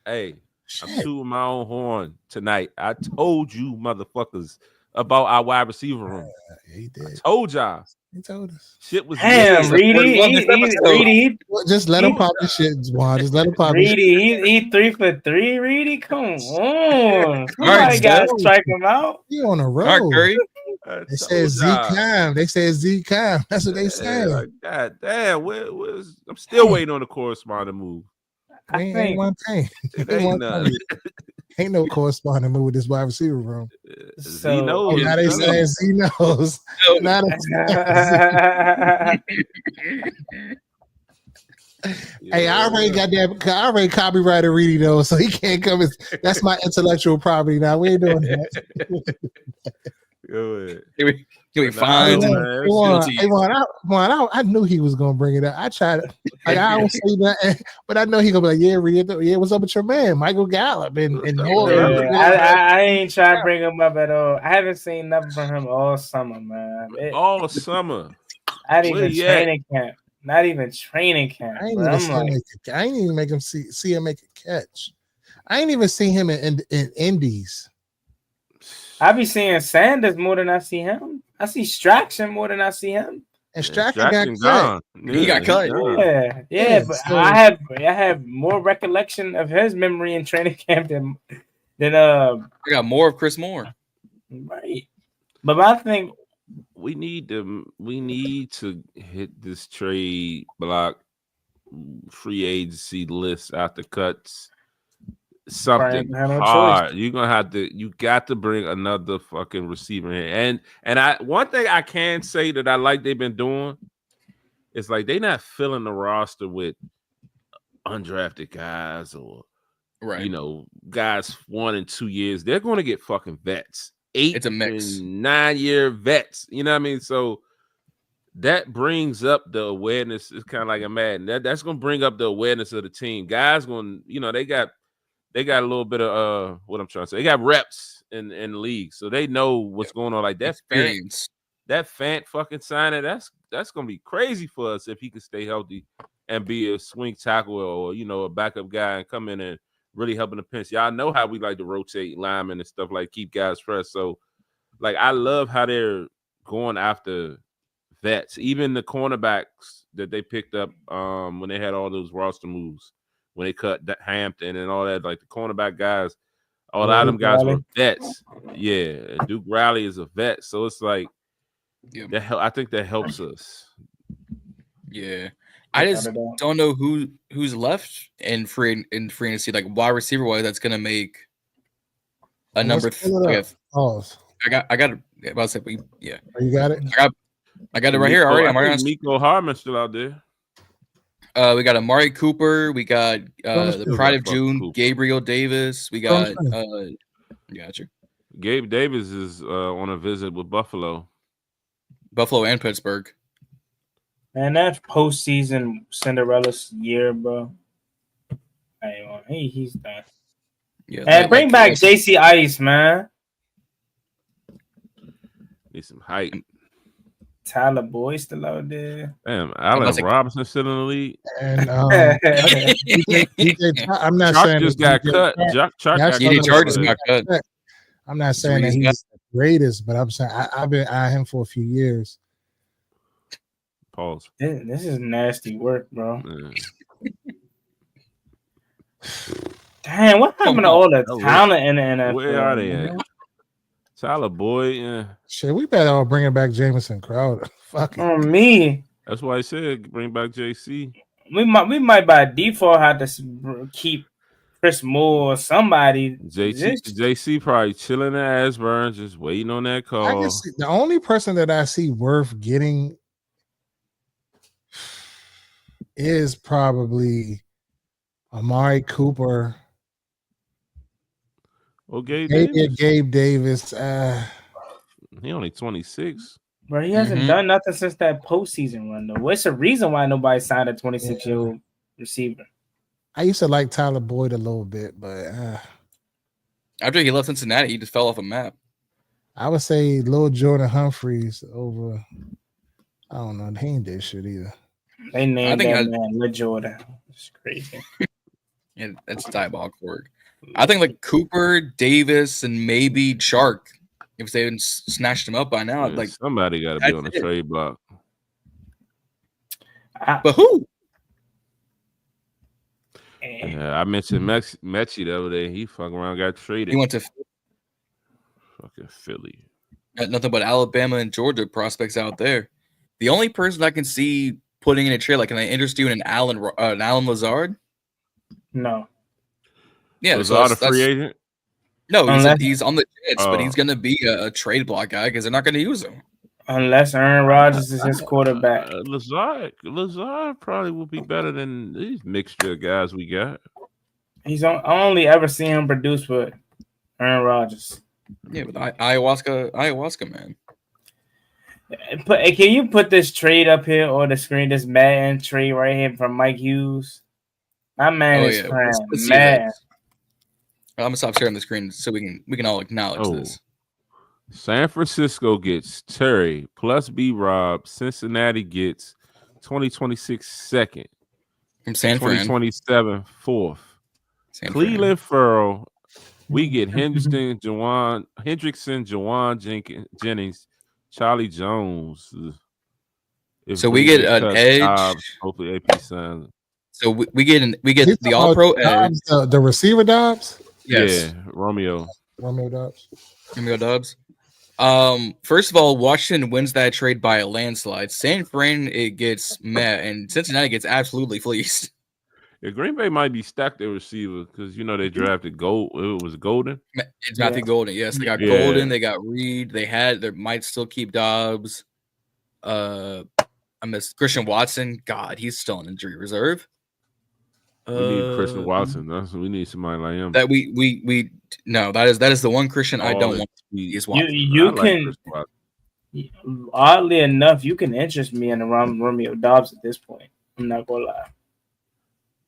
Hey, I'm tooting my own horn tonight. I told you motherfuckers about our wide receiver room. He did. I told y'all. He told us. Shit was Damn, Reedie. Well, just let him pop the shit, Juan. Just let him pop. Reedie, he 3 for 3. Reedie, come on. Somebody got to strike him out. He on a roll. All right, Curry. They said Z-Cam. They said Z-Cam. That's what they said. Like, God damn, I'm still waiting on the correspondent move. Ain't one thing. Ain't no correspondent move with this wide receiver room. Z knows. Now they saying Z knows. Hey, I already got that. I already copyrighted Reedie though, so he can't come. That's my intellectual property now. We ain't doing that. Good. Can we find I knew he was gonna bring it up. I tried to, like, I don't say that, but I know he gonna be like, yeah, Reed, yeah, what's up with your man, Michael Gallup, and I ain't trying to bring him up at all. I haven't seen nothing from him all summer, man. All summer. Not even training camp. Not even training camp. I ain't even make him see him make a catch. I ain't even seen him in Indies. I be seeing Sanders more than I see him. I see Straction more than I see him. And Straction got cut. He got cut. Yeah, but so I have more recollection of his memory in training camp than I got more of Chris Moore. Right. But my thing, we need to hit this trade block free agency list after cuts. Something hard. You're gonna have to. You got to bring another fucking receiver in. And one thing I can say that I like they've been doing is like they not filling the roster with undrafted guys or guys 1 and 2 years. They're going to get fucking vets. 8 and 9-year vets. You know what I mean? So that brings up the awareness. It's kind of like a Madden. That's going to bring up the awareness of the team. Guys going, they got a little bit of what I'm trying to say. They got reps in the league, so they know what's going on. Like that Fant fucking signing, that's gonna be crazy for us if he can stay healthy and be a swing tackle or a backup guy and come in and really help in the pinch. Y'all know how we like to rotate linemen and stuff, like keep guys fresh. So like I love how they're going after vets, even the cornerbacks that they picked up when they had all those roster moves. When they cut Hampton and all that, like the cornerback guys, a lot of them guys were vets. Yeah, Duke Riley is a vet, so it's like I think that helps us. Yeah, I just don't know who's left in free agency, like wide receiver wise, that's gonna make a number. I got it. About to say, yeah. You got it. I got it right here already. Miko Hardman still out there. We got Amari Cooper. We got the Pride of June, Gabriel Davis. We got gotcha. Gabe Davis is on a visit with Buffalo and Pittsburgh. Man, that's postseason Cinderella's year, bro. Hey, he's done. Yeah, and bring back JC Ice, man. Need some height. Tyler Boyd still out there. Damn, Allen Robinson still in the league. And I'm not saying just got cut. Chark just got cut. I'm not saying that he's the greatest, but I'm saying I've been eyeing him for a few years. Pause. This is nasty work, bro. Damn, what happened to all the talent in the NFL? Where are they at? Tyler Boyd, yeah. Shit, we better all bring back Jamison Crowder. Fuck on me. That's why I said bring back JC. We might by default have to keep Chris Moore or somebody. JC probably chilling at Asburn, just waiting on that call. I guess the only person that I see worth getting is probably Amari Cooper. Well, Gabe Davis. He only 26. Bro, he hasn't done nothing since that postseason run, though. What's the reason why nobody signed a 26-year-old receiver? I used to like Tyler Boyd a little bit, but after he left Cincinnati, he just fell off a map. I would say Lil Jordan Humphreys over. I don't know. He ain't did shit either. They named that man Lil Jordan. It's crazy. Yeah, that's diabolical work. I think like Cooper, Davis, and maybe Chark. If they hadn't snatched him up by now, like somebody got to be on the trade block. But who? Yeah, I mentioned Mechie the other day. He fucking around got traded. He went to fucking Philly. Got nothing but Alabama and Georgia prospects out there. The only person I can see putting in a trade, like, can I interest you in an Alan Lazard? No. Yeah, Lazard a free agent? No, he's on the Jets, but he's going to be a trade block guy because they're not going to use him. Unless Aaron Rodgers is his quarterback. Lazard probably would be better than these mixture of guys we got. I only ever seen him produce with Aaron Rodgers. Yeah, but ayahuasca, man. Can you put this trade up here or the screen? This Madden trade right here from Mike Hughes. My man is crying. Man. I'm gonna stop sharing the screen so we can all acknowledge this. San Francisco gets Terry plus Brob. Cincinnati gets 2026 second. From San Fran. 2027 fourth. Cleveland Furrow. We get Hendrickson, Juwan Jennings, Charlie Jones. So we get an edge. Hopefully AP signs. So we get the All Pro edge. The receiver Dobbs. Yes. Yeah, Romeo Dobbs. First of all, Washington wins that trade by a landslide. San Fran, it gets met, and Cincinnati gets absolutely fleeced. Yeah, Green Bay might be stacked at receiver because they drafted It was Golden. It's Matthew Golden. Yes, they got Golden. They got Reed. They might still keep Dobbs. I miss Christian Watson. God, he's still on injury reserve. We need Christian Watson. We need somebody like him. That that is the one Christian I don't want to be. Is Watson. You can, oddly enough, you can interest me in the Romeo Dobbs at this point. I'm not gonna lie.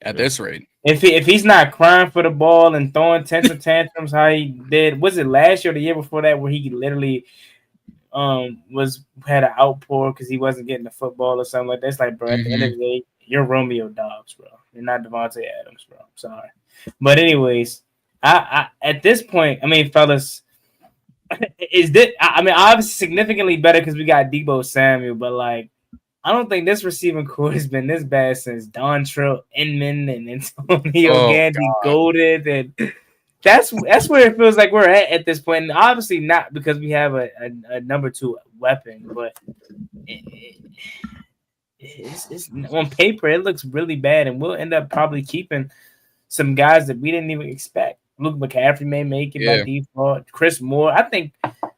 At this rate, if he's not crying for the ball and throwing tantrums, how he did, was it last year or the year before that, where he literally had an outpour because he wasn't getting the football or something like that? It's like, bro, at the end of the day, you're Romeo Dobbs, bro. You're not Devontae Adams, bro. I'm sorry. But anyways, I at this point, I mean, fellas, obviously significantly better because we got Deebo Samuel, but like, I don't think this receiving core has been this bad since Dontrell Inman and Antonio Gandy Golden, and that's where it feels like we're at this point. And obviously not because we have a number 2 weapon, but it's on paper it looks really bad, and we'll end up probably keeping some guys that we didn't even expect. Luke McCaffrey may make it by default. Chris Moore, I think,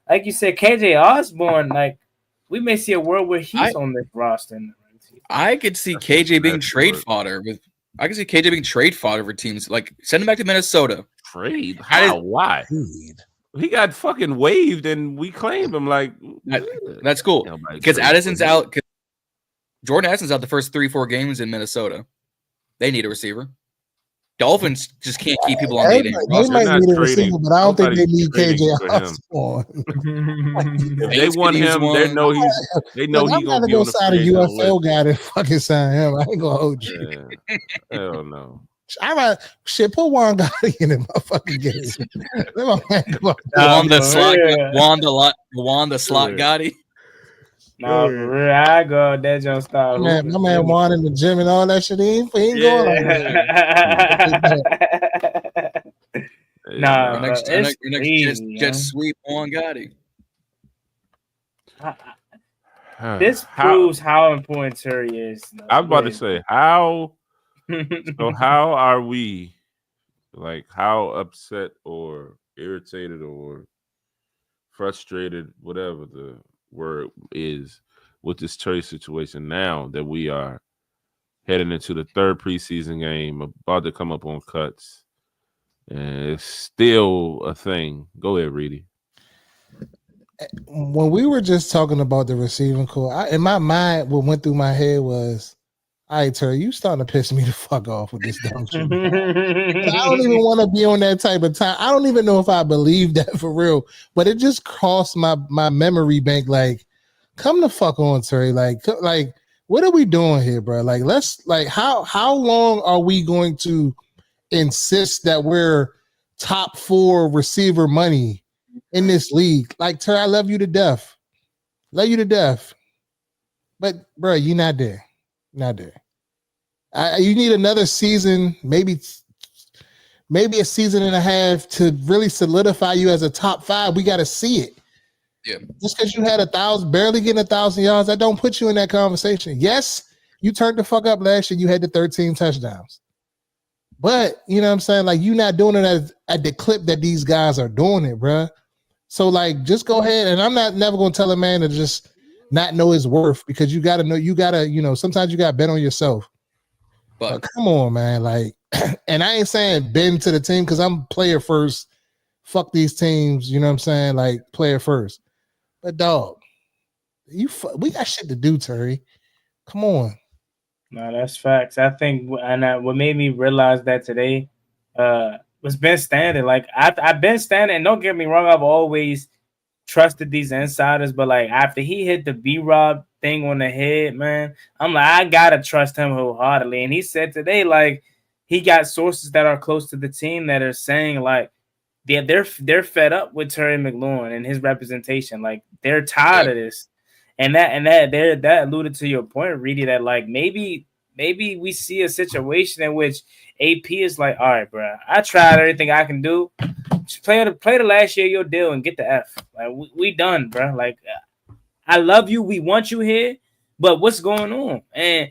like you said, KJ Osborne, like, we may see a world where he's on the roster. I could see KJ being trade fodder for teams. Like, send him back to Minnesota. Trade? How? Why? He got fucking waived and we claimed him. Like, that's cool because Addison's out. Jordan Addison's out the first 3-4 games in Minnesota. They need a receiver. Dolphins just can't keep people on the They might need a receiver, but I don't think they need KJ Osborne. If they want him, they know he's going to be on the side of UFL guy to fucking sign him. I ain't going to hold you. Yeah. Hell no. Put Juan Gotti in the motherfucking game. Juan the slot Gotti. No, for real, I go. That just start. My man Juan in the gym and all that shit. He ain't going on. Next Jet sweep Juan Gotti. This proves how important Terry is. I was about to say how. So how are we? Like, how upset or irritated or frustrated, whatever the word is, with this trade situation now that we are heading into the 3rd preseason game, about to come up on cuts, and it's still a thing. Go ahead, Reedie. When we were just talking about the receiving core, in my mind, what went through my head was, all right, Terry, you starting to piss me the fuck off with this dumb shit. I don't even want to be on that type of time. I don't even know if I believe that for real, but it just crossed my memory bank. Like, come the fuck on, Terry. Like, what are we doing here, bro? Like, how long are we going to insist that we're top 4 receiver money in this league. Like, Terry, I love you to death. Love you to death. But, bro, you're not there. Not there. You need another season, maybe a season and a half to really solidify you as a top 5. We got to see it. Yeah. Just because you had 1,000, barely getting 1,000 yards, that don't put you in that conversation. Yes, you turned the fuck up last year. You had the 13 touchdowns. But, you know what I'm saying? Like, you're not doing it at the clip that these guys are doing it, bro. So, like, just go ahead. And I'm never going to tell a man to just not know his worth, because you got to know, sometimes you got to bet on yourself. But come on, man. Like, and I ain't saying bend to the team, because I'm player first. Fuck these teams. You know what I'm saying? Like, player first. But, dog, we got shit to do, Terry. Come on. No, that's facts. I think, and what made me realize that today was Ben Standing. Like, I've been standing, and don't get me wrong, I've always trusted these insiders, but like after he hit the B-Rob thing on the head, man, I'm like, I gotta trust him wholeheartedly. And he said today, like, he got sources that are close to the team that are saying like they're fed up with Terry McLaurin and his representation. Like, they're tired of this. And that alluded to your point, Reedie, that like maybe we see a situation in which AP is like, all right, bro, I tried everything I can do. Just play the last year of your deal and get the F. Like, we done, bro. Like, I love you, we want you here, but what's going on? And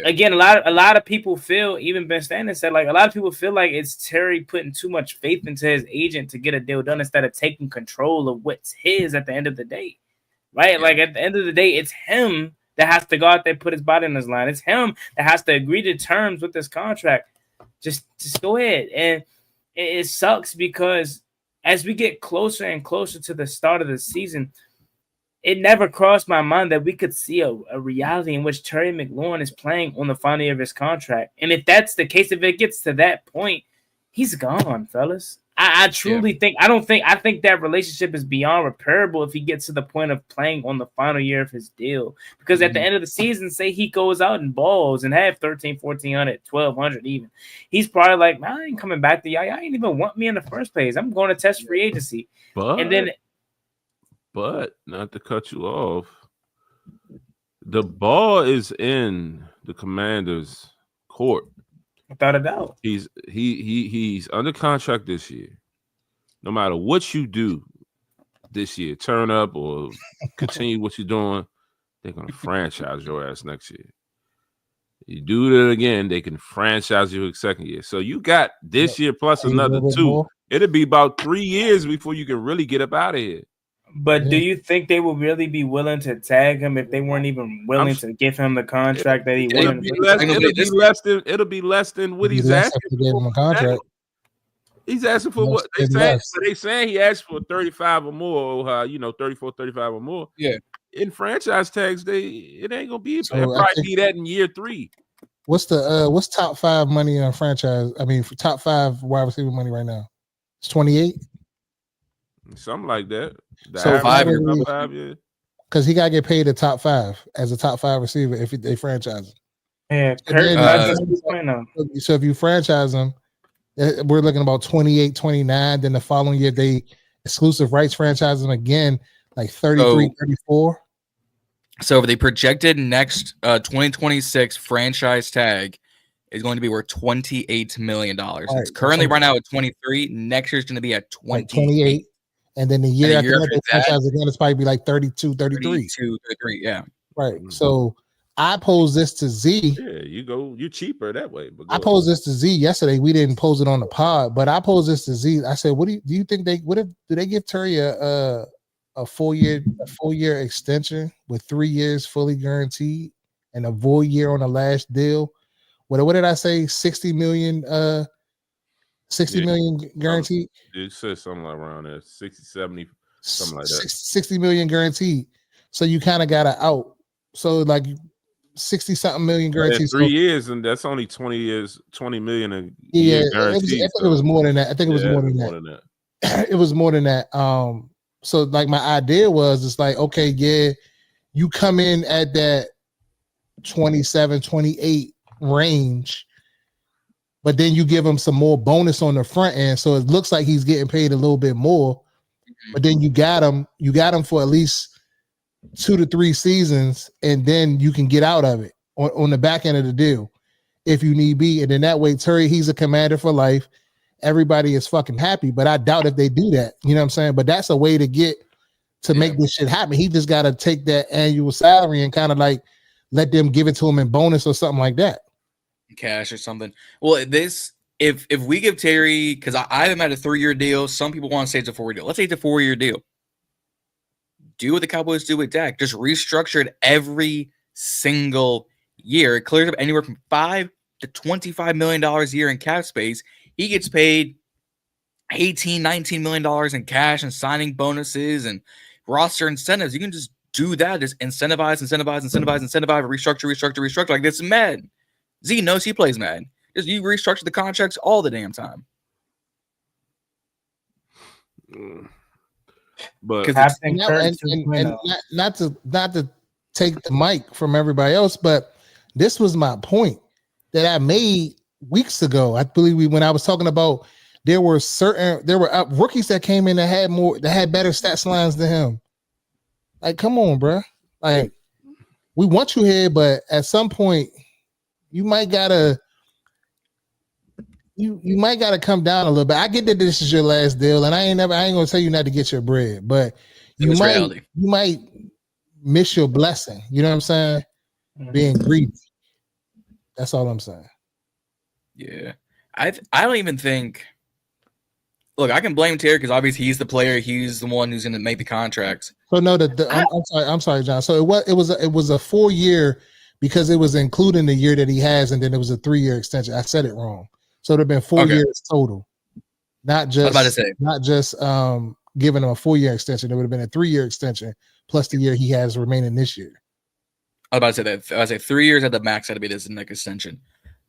again, a lot of people feel, even Ben Standing said, like, a lot of people feel like it's Terry putting too much faith into his agent to get a deal done instead of taking control of what's his at the end of the day. Right? Like, at the end of the day, it's him that has to go out there and put his body in his line. It's him that has to agree to terms with this contract. Just go ahead. And it sucks because as we get closer and closer to the start of the season, it never crossed my mind that we could see a reality in which Terry McLaurin is playing on the final year of his contract. And if that's the case, if it gets to that point, he's gone, fellas. I truly think I think that relationship is beyond repairable if he gets to the point of playing on the final year of his deal. Because at the end of the season, say he goes out and balls and have 1,300, 1,400, 1,200 even. He's probably like, man, I ain't coming back to y'all. Y'all ain't even want me in the first place. I'm going to test free agency. But not to cut you off, the ball is in the Commanders' court. Without a doubt. He's under contract this year. No matter what you do this year, turn up or continue what you're doing, they're gonna franchise your ass next year. You do it again, they can franchise you a second year. So you got this year plus another 2. It'll be about 3 years before you can really get up out of here. But do you think they will really be willing to tag him if they weren't even willing to give him the contract that he wanted? It'll be less than what he's asking for. Contract. He's asking for what they say. So they saying he asked for 35 or more, 34, 35 or more. Yeah. In franchise tags, it ain't gonna be. It'll probably be that in year 3. What's top 5 money on franchise? I mean, for top 5 wide receiver money right now, it's 28. Something like that. So 5 years. Because he got to get paid a top 5 as a top 5 receiver if they franchise him. Yeah. So if you franchise him, we're looking about 28, 29. Then the following year, they exclusive rights franchise him again, like 33, 34. So the projected next 2026 franchise tag is going to be worth $28 million. Right, it's currently right now at 23. Next year is going to be at 28. And then the year after that, franchise again, it's probably be like 32, 33. 33, yeah. Right. Mm-hmm. So I posed this to Z. Yeah, you're cheaper that way. But I posed this to Z yesterday. We didn't pose it on the pod, but I posed this to Z. I said, "What do you think do they give Terry a 4-year extension with 3 years fully guaranteed and a void year on the last deal? What did I say? 60 million guaranteed. It says something like around there, 60, 70, something like that. 60 million guaranteed. So you kind of got to out. So like 60 something million guaranteed. 3 years, and that's only 20 years, 20 million a year guaranteed. I think it was more than that. I think it was more than that. It was more than that. So like my idea was, it's like, okay, yeah, you come in at that 27, 28 range. but then you give him some more bonus on the front end, so it looks like he's getting paid a little bit more. But then you got him for at least 2 to 3 seasons, and then you can get out of it on the back end of the deal if you need be. And then that way, Terry, he's a commander for life. Everybody is fucking happy, but I doubt if they do that. You know what I'm saying? But that's a way to make this shit happen. He just got to take that annual salary and kind of like let them give it to him in bonus or something like that. Cash or something. Well, if we give Terry, because I have him at a 3-year deal. Some people want to say it's a 4-year deal. Let's say it's a 4-year deal. Do what the Cowboys do with Dak. Just restructure it every single year. It clears up anywhere from $5 to $25 million a year in cap space. He gets paid $18, $19 million in cash and signing bonuses and roster incentives. You can just do that. Just incentivize, restructure. Like this is Madden. Z knows he plays Madden. Just you restructure the contracts all the damn time. But not to take the mic from everybody else, but this was my point that I made weeks ago. I believe when I was talking about there were rookies that came in that had better stats lines than him. Like, come on, bro. Like, we want you here, but at some point, you might gotta come down a little bit. I get that this is your last deal, and I ain't gonna tell you not to get your bread, but you might miss your blessing. You know what I'm saying? Being greedy. That's all I'm saying. Yeah, I don't even think. Look, I can blame Terry because obviously he's the player. He's the one who's going to make the contracts. So no, I'm sorry, John. So it was a 4-year because it was including the year that he has, and then it was a 3-year extension. I said it wrong. So it'd have been 4 years total, not just giving him a 4-year extension. It would have been a 3-year extension plus the year he has remaining this year. I was about to say that. I was say 3 years at the max had to be this next extension.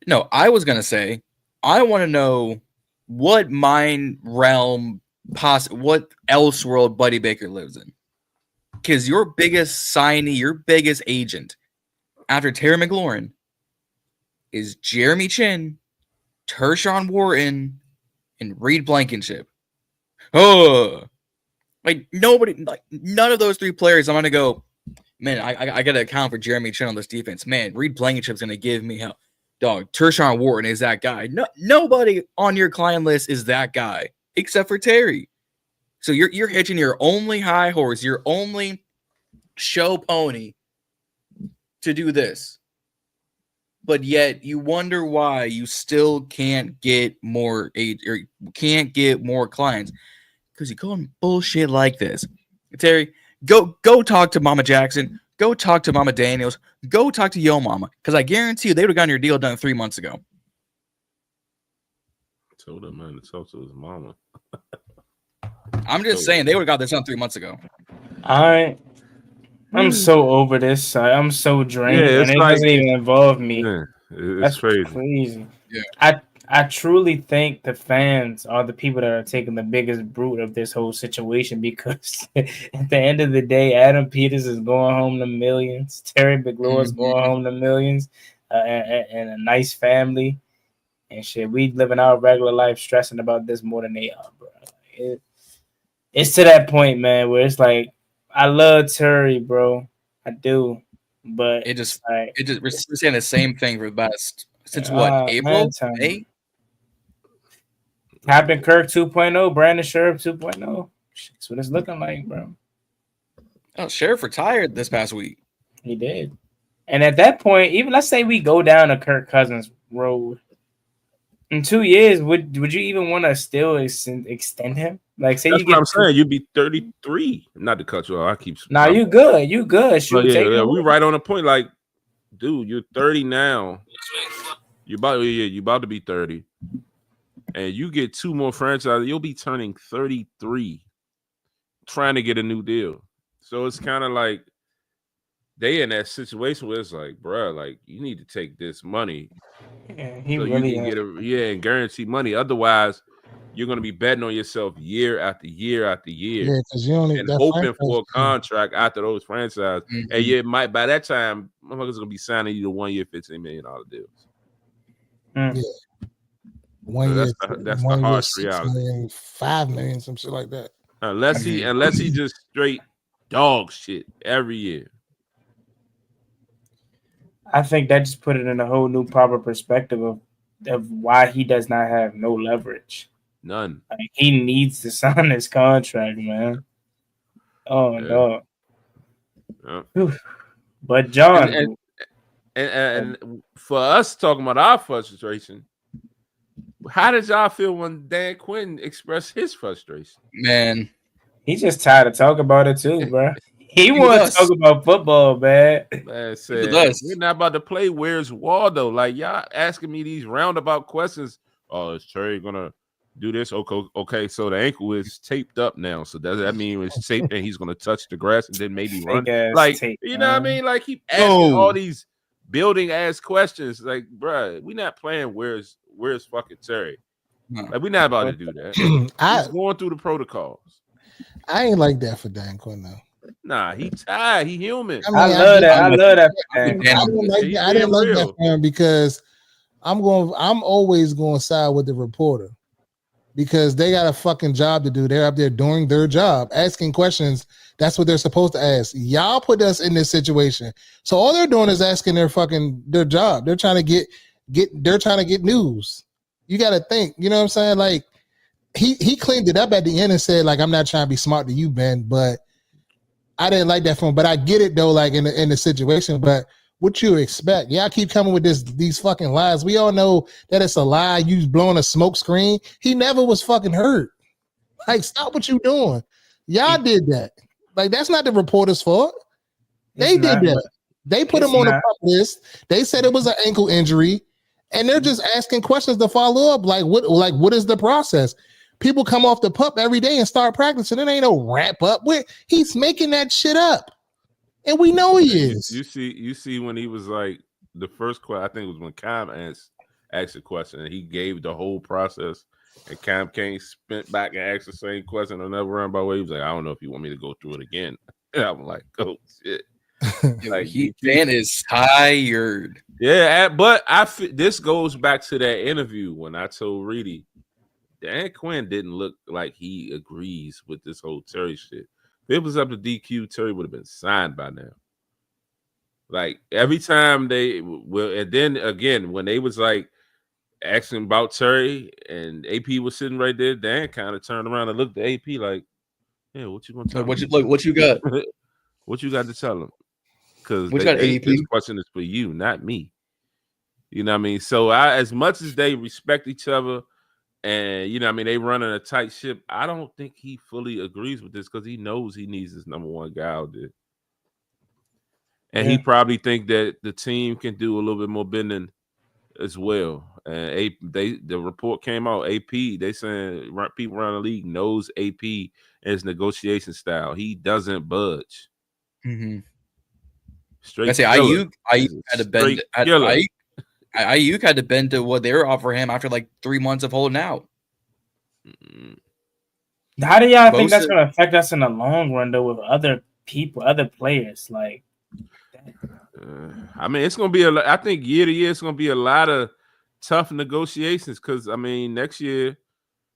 No, I was gonna say I want to know what mind realm, what else world Buddy Baker lives in, because your biggest signee, your biggest agent after Terry McLaurin is Jeremy Chin, Tershawn Wharton, and Reed Blankenship. Oh, like nobody, like none of those 3 players. I'm gonna go, man. I gotta account for Jeremy Chin on this defense. Man, Reed Blankenship's gonna give me help. Dog, Tershawn Wharton is that guy. No, nobody on your client list is that guy except for Terry. So you're hitching your only high horse, your only show pony to do this. But yet you wonder why you still can't get more clients because you go on bullshit like this. Terry, go talk to Mama Jackson. Go talk to Mama Daniels. Go talk to Yo Mama. Because I guarantee you they would have gotten your deal done 3 months ago. I told him, man, to talk to his mama. I'm just saying they would have got this done 3 months ago. I'm so over this. I'm so drained, and it doesn't even involve me. Yeah, That's crazy. Yeah. I truly think the fans are the people that are taking the biggest brute of this whole situation because at the end of the day, Adam Peters is going home to millions. Terry McLaurin is going home to millions and a nice family. And shit, we living our regular life stressing about this more than they are, bro. It's to that point, man, where it's like, I love Terry, bro. I do. But we're saying the same thing for the best. Since what? April? May? Captain Kirk 2.0, Brandon Sheriff 2.0. That's what it's looking like, bro. Oh, Sheriff retired this past week. He did. And at that point, even let's say we go down a Kirk Cousins road. In 2 years, would you even want to still extend him? Like, say that's you get. What I'm saying. You'd be 33. Not to cut you off. I keep. Nah, you good. You good. Shoot, we right on the point. Like, dude, you're 30 now. You about to be 30, and you get 2 more franchises. You'll be turning 33, trying to get a new deal. So it's kind of like they in that situation where it's like, bro, like you need to take this money. Yeah, you can get and guarantee money. Otherwise, you're gonna be betting on yourself year after year after year. Yeah, because you only and hoping for a contract after those franchises. Mm-hmm. And you might by that time, motherfuckers gonna be signing you to 1 year, $15 million deals. Yeah. 1 So year, that's the 1 year, harsh 6 reality. million, 5 million, some shit like that. Unless he just straight dog shit every year. I think that just put it in a whole new proper perspective of why he does not have no leverage. None. Like, he needs to sign his contract, man. Oh no. Yeah. But John, and for us talking about our frustration, how did y'all feel when Dan Quinn expressed his frustration? Man, he's just tired of talking about it too, bro. He wants to talk about football, man. Man said, we're not about to play. Where's Waldo? Like, y'all asking me these roundabout questions. Oh, is Terry gonna do this? Okay. So the ankle is taped up now. So does that mean it's taped and he's gonna touch the grass and then maybe run? Like, tape, you know what I mean? Like, keep asking all these building ass questions. Like, bruh, we not playing. Where's fucking Terry? Like, we're not about to do that. He's going through the protocols. I ain't like that for Dan Quinn though. Nah, he tired. He human. I love that. I love that. I didn't like that for him because I'm always going to side with the reporter because they got a fucking job to do. They're up there doing their job, asking questions. That's what they're supposed to ask. Y'all put us in this situation, so all they're doing is asking their job. They're trying to get news. You got to think. You know what I'm saying? Like he cleaned it up at the end and said, like, I'm not trying to be smart to you, Ben, but I didn't like that from him, but I get it though, like in the situation. But what you expect? Y'all keep coming with these fucking lies. We all know that it's a lie. You blowing a smoke screen. He never was fucking hurt. Like, stop what you doing. Y'all did that. Like, that's not the reporter's fault. They did that. They put him on the pup list. They said it was an ankle injury, and they're just asking questions to follow up. Like, what is the process? People come off the pup every day and start practicing. It ain't no wrap up. He's making that shit up, and we know he is. You see when he was like the first question. I think it was when Cam asked a question, and he gave the whole process, and Cam came spent back and asked the same question another roundabout way. He was like, "I don't know if you want me to go through it again." And I'm like, "Oh shit!" Like Dan is tired. Yeah, but this goes back to that interview when I told Reedie. Dan Quinn didn't look like he agrees with this whole Terry shit. If it was up to DQ, Terry would have been signed by now. Like, every time and then again, when they was like asking about Terry and AP was sitting right there, Dan kind of turned around and looked at AP like, "Yeah, what you gonna tell him? What you got? What you got to tell him?" Because AP? This question is for you, not me. You know what I mean? So as much as they respect each other, and, you know, I mean, they running a tight ship. I don't think he fully agrees with this because he knows he needs his number one guy out there. And he probably think that the team can do a little bit more bending as well. And the report came out, AP, they saying people around the league knows AP and his negotiation style. He doesn't budge. Mm-hmm. Straight. I say Ayuk had to bend. Ayuk had to bend to what they were offering him after like 3 months of holding out. How do y'all think that's going to affect us in the long run, though, with other people, other players? Like, I mean, it's going to be I think year to year, it's going to be a lot of tough negotiations because, I mean, next year,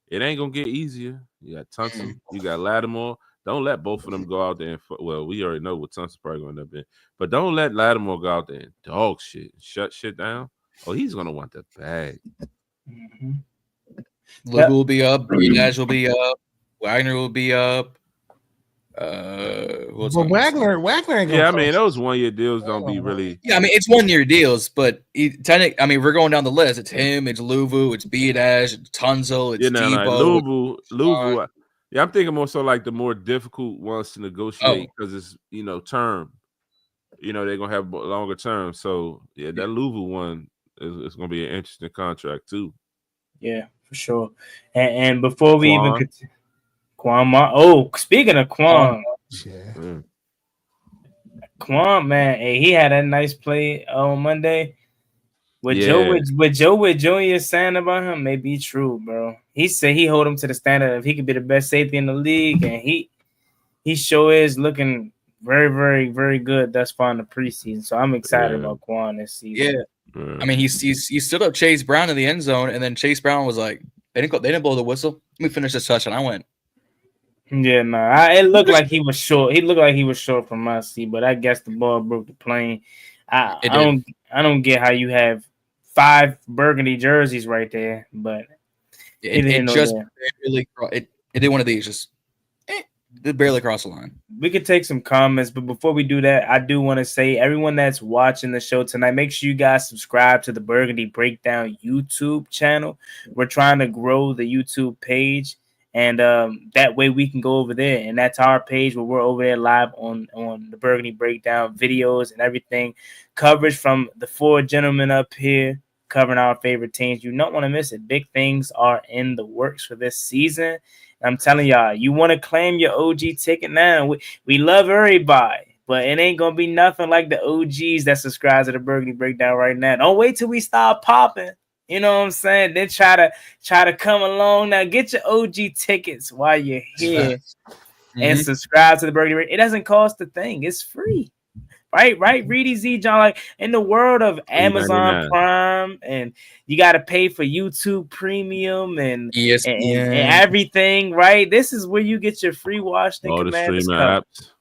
it ain't going to get easier. You got Tunson, you got Lattimore. Don't let both of them go out there. Well, we already know what Tunson's probably going to end up in. But don't let Lattimore go out there and dog shit, shut shit down. Oh, he's going to want the bag. Mm-hmm. Luke will be up. Nash will be up. Wagner will be up. But Wagner ain't gonna I mean, those 1 year deals don't be really. Yeah, I mean, it's 1 year deals, but technically, I mean, we're going down the list. It's him, it's Luvu, it's B-Dash, it's Tunzel, it's Debo. Luvu. Yeah, I'm thinking more so like the more difficult ones to negotiate because it's, you know, term. You know, they're going to have longer term. So, yeah, that Luvu one is going to be an interesting contract too. Yeah, for sure. And before we even continue, Quan, speaking of Quan, Quan, man, hey, he had a nice play on Monday. What Joe Jr. saying about him may be true, bro. He said he hold him to the standard if he could be the best safety in the league, and he sure is looking very, very, very good thus far in the preseason. So I'm excited about Quan this season. Yeah, I mean, he stood up Chase Brown in the end zone, and then Chase Brown was like, they didn't blow the whistle. Let me finish this touchdown. I went. Yeah, no, it looked like he was short. He looked like he was short from my seat, but I guess the ball broke the plane. I don't get how you have 5 burgundy jerseys right there, but it just barely it did one of these just it barely crossed the line. We could take some comments, but before we do that, I do want to say everyone that's watching the show tonight, make sure you guys subscribe to the Burgundy Breakdown YouTube channel. We're trying to grow the YouTube page. And that way we can go over there, and that's our page where we're over there live on the Burgundy Breakdown videos and everything, coverage from the 4 gentlemen up here covering our favorite teams. You don't want to miss it. Big things are in the works for this season. I'm telling y'all, you want to claim your OG ticket now. We love everybody, but it ain't gonna be nothing like the OGs that subscribe to the Burgundy Breakdown right now. Don't wait till we start popping. You know what I'm saying? Then try to come along. Now get your OG tickets while you're here and subscribe to the Burgundy. It doesn't cost a thing. It's free. Right? Reedie Zee, John. Like in the world of Amazon Prime, and you got to pay for YouTube Premium and everything, right? This is where you get your free Washington Commanders apps.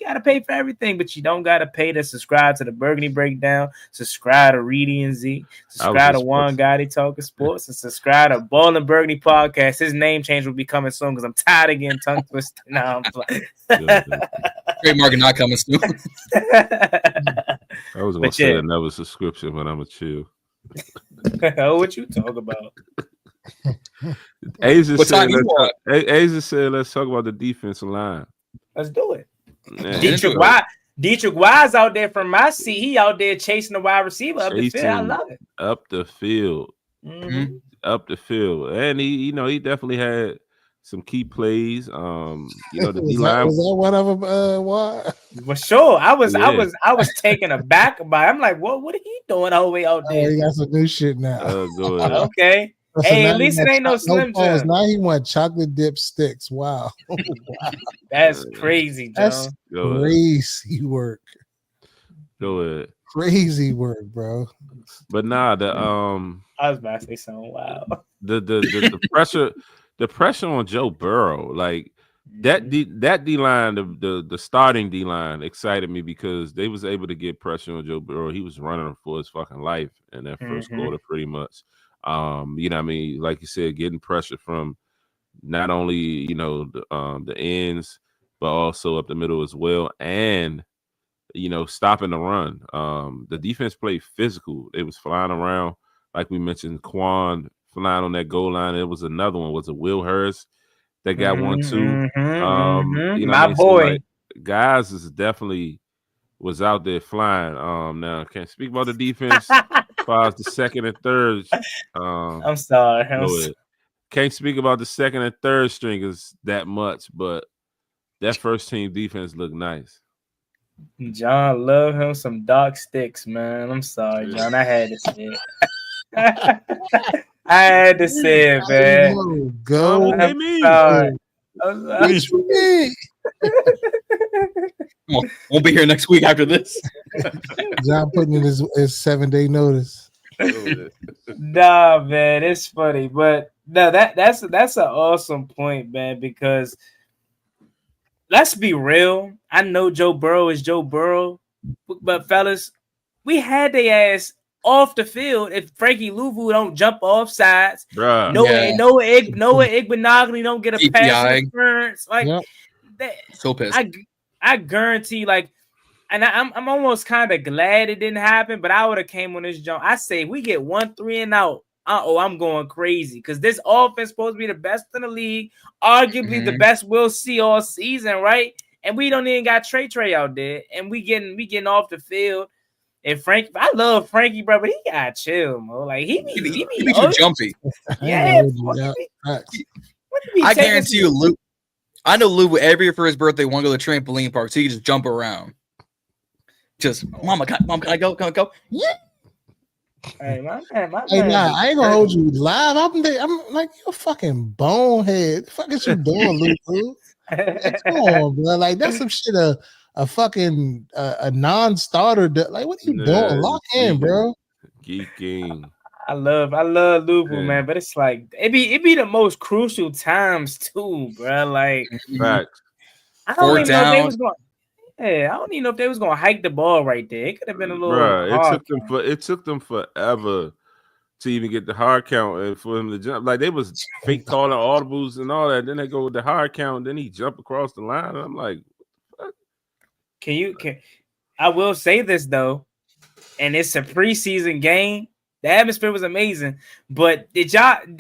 You got to pay for everything, but you don't got to pay to subscribe to the Burgundy Breakdown, subscribe to Reedie and Zee, subscribe to Juan Gotti Talking Sports, and subscribe to Ballin In Burgundy Podcast. His name change will be coming soon because I'm tired of getting tongue twisted. Now I'm playing. Trademark not coming soon. I was going to say another subscription, but I'm going to chill. What you talk about? Asia said, let's talk about the defensive line. Let's do it. Dietrich Wise out there from my seat. He out there chasing the wide receiver up the field. I love it. Up the field. Up the field. And he definitely had some key plays. The D line was that one of them. Why? Well, sure. I was taken aback by it. I'm like, what are he doing all the way out there? He got some new shit now. Okay. Hey, at least it ain't no Slim Jim. Now he want chocolate dip sticks. Wow. That's crazy, John. That's crazy work. Go ahead. Crazy work, bro. But nah, I was about to say something wild. The pressure on Joe Burrow, like that D line, the starting D line excited me because they was able to get pressure on Joe Burrow. He was running for his fucking life in that first quarter, pretty much. You know what I mean? Like you said, getting pressure from not only, the ends, but also up the middle as well. And, stopping the run. The defense played physical. It was flying around. Like we mentioned, Quan flying on that goal line. It was another one. Was it Will Hurst that got one too? My boy. So, like, guys is definitely was out there flying. Now I can't speak about the defense. As far as the second and third, I'm sorry. Can't speak about the second and third stringers that much, but that first team defense looked nice. John, love him some dark sticks, man. I'm sorry, John. I had to say it. I had to say it, man. Go. I'm sorry. What you mean? Won't be here next week after this. John putting in his 7-day notice. Nah, man, it's funny, but no, that's an awesome point, man. Because let's be real. I know Joe Burrow is Joe Burrow, but fellas, we had their ass off the field if Frankie Louvu don't jump off sides. Noah Igbenogany don't get a pass interference. Like that. So pissed. I guarantee, like, and I'm almost kind of glad it didn't happen, but I would have came on this jump. I say we get 1 3 and out. I'm going crazy because this offense supposed to be the best in the league, arguably the best we'll see all season, right? And we don't even got Trey out there, and we getting off the field. And Frank, I love Frankie, bro, but he got chill, mo. Like he be too jumpy. Yeah, I guarantee you, Luke. I know Lou every year for his birthday want to go to the trampoline park so he can just jump around. Just mom, can I go? Can I go? Yeah. Hey, my man. I ain't gonna hold you live. I'm like, you a fucking bonehead. The fuck is you doing, Lou? Come on, bro. Like that's some shit. A fucking a non-starter. Like, what are you doing? Lock in, bro. geeking. I love Louisville, man, but it's like it be the most crucial times too, bro. Like Facts. I don't even know if they was going. Yeah, I don't even know if they was gonna hike the ball right there. It could have been a little. It took them forever to even get the hard count and for him to jump. Like they was fake calling audibles and all that. Then they go with the hard count. Then he jumped across the line. And I'm like, what? I will say this though, and it's a preseason game. The atmosphere was amazing, but they couldn't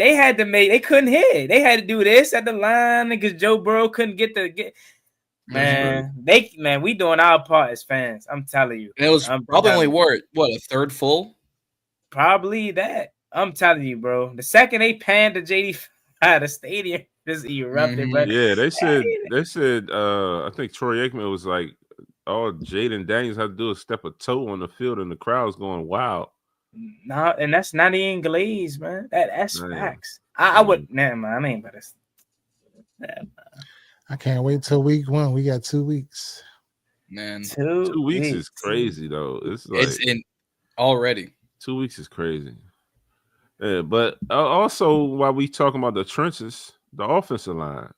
hit. They had to do this at the line because Joe Burrow couldn't get. Man, we doing our part as fans. I'm telling you. And it was probably only a third full? Probably that. I'm telling you, bro. The second they panned to JD, the stadium just erupted. But yeah, they said. I think Troy Aikman was like, all Jaden Daniels had to do is step a toe on the field, and the crowd's going wild. No, and that's not even glaze, man. That's facts. I would. Nah, man. I ain't about to. I can't wait till week 1. We got 2 weeks. Man, 2 weeks is crazy though. It's in already. 2 weeks is crazy. Yeah, but also while we talking about the trenches, the offensive line,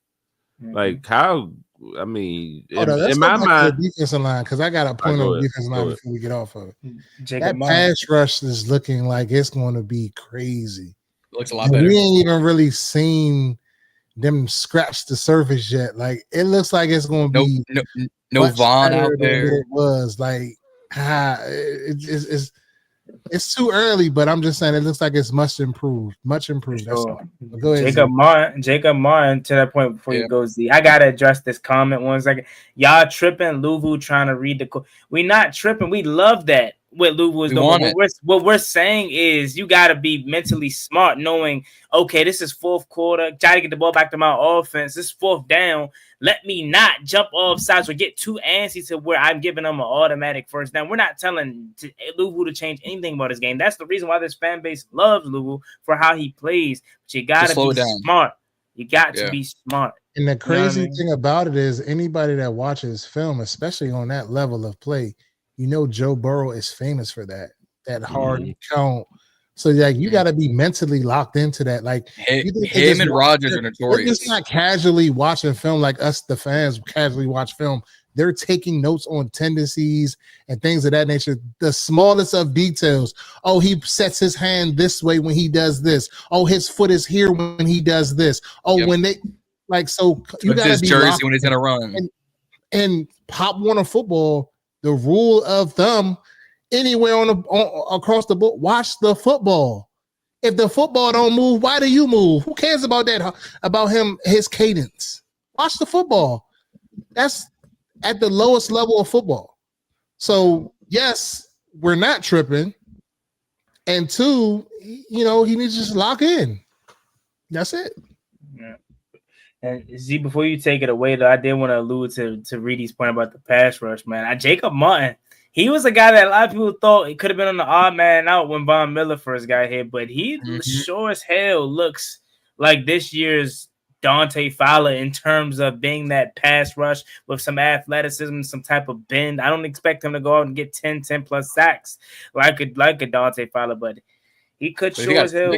like how. I mean, in my mind, the defensive line, because I got a point on the defensive line before we get off of it. That pass rush is looking like it's going to be crazy. Looks a lot better. We ain't even really seen them scratch the surface yet. Like it looks like it's going to be no Vaughn out there. It was like it's too early, but I'm just saying it looks like it's much improved. Sure. Go ahead, Jacob Martin, to that point before you go, Z. I gotta address this comment 1 second. Y'all tripping, Louisville trying to read the. We not tripping. We love that. What Louisville is doing. What we're saying is you got to be mentally smart, knowing, okay, this is fourth quarter. Try to get the ball back to my offense. This is fourth down. Let me not jump off sides or get too antsy to where I'm giving them an automatic first down. We're not telling Louisville to change anything about this game. That's the reason why this fan base loves Louisville for how he plays. But you got to be smart. You got to be smart. And the crazy thing about it is anybody that watches film, especially on that level of play, you know Joe Burrow is famous for that hard count. So like you got to be mentally locked into that. Like him and Rodgers are notorious. It's not casually watching film like us, the fans, casually watch film. They're taking notes on tendencies and things of that nature. The smallest of details. Oh, he sets his hand this way when he does this. Oh, his foot is here when he does this. Oh, when they like so you got to be jersey when he's gonna run. And Pop Warner football. The rule of thumb, anywhere across the board, watch the football. If the football don't move, why do you move? Who cares about that? About him, his cadence. Watch the football. That's at the lowest level of football. So yes, we're not tripping. And 2, he needs to just lock in. That's it. Yeah. And Z, before you take it away, though, I did want to allude to Reedie's point about the pass rush, man. Jacob Martin, he was a guy that a lot of people thought it could have been on the odd man out when Von Miller first got here, but he sure as hell looks like this year's Dante Fowler in terms of being that pass rush with some athleticism, some type of bend. I don't expect him to go out and get 10 plus sacks like a Dante Fowler, but he could sure as hell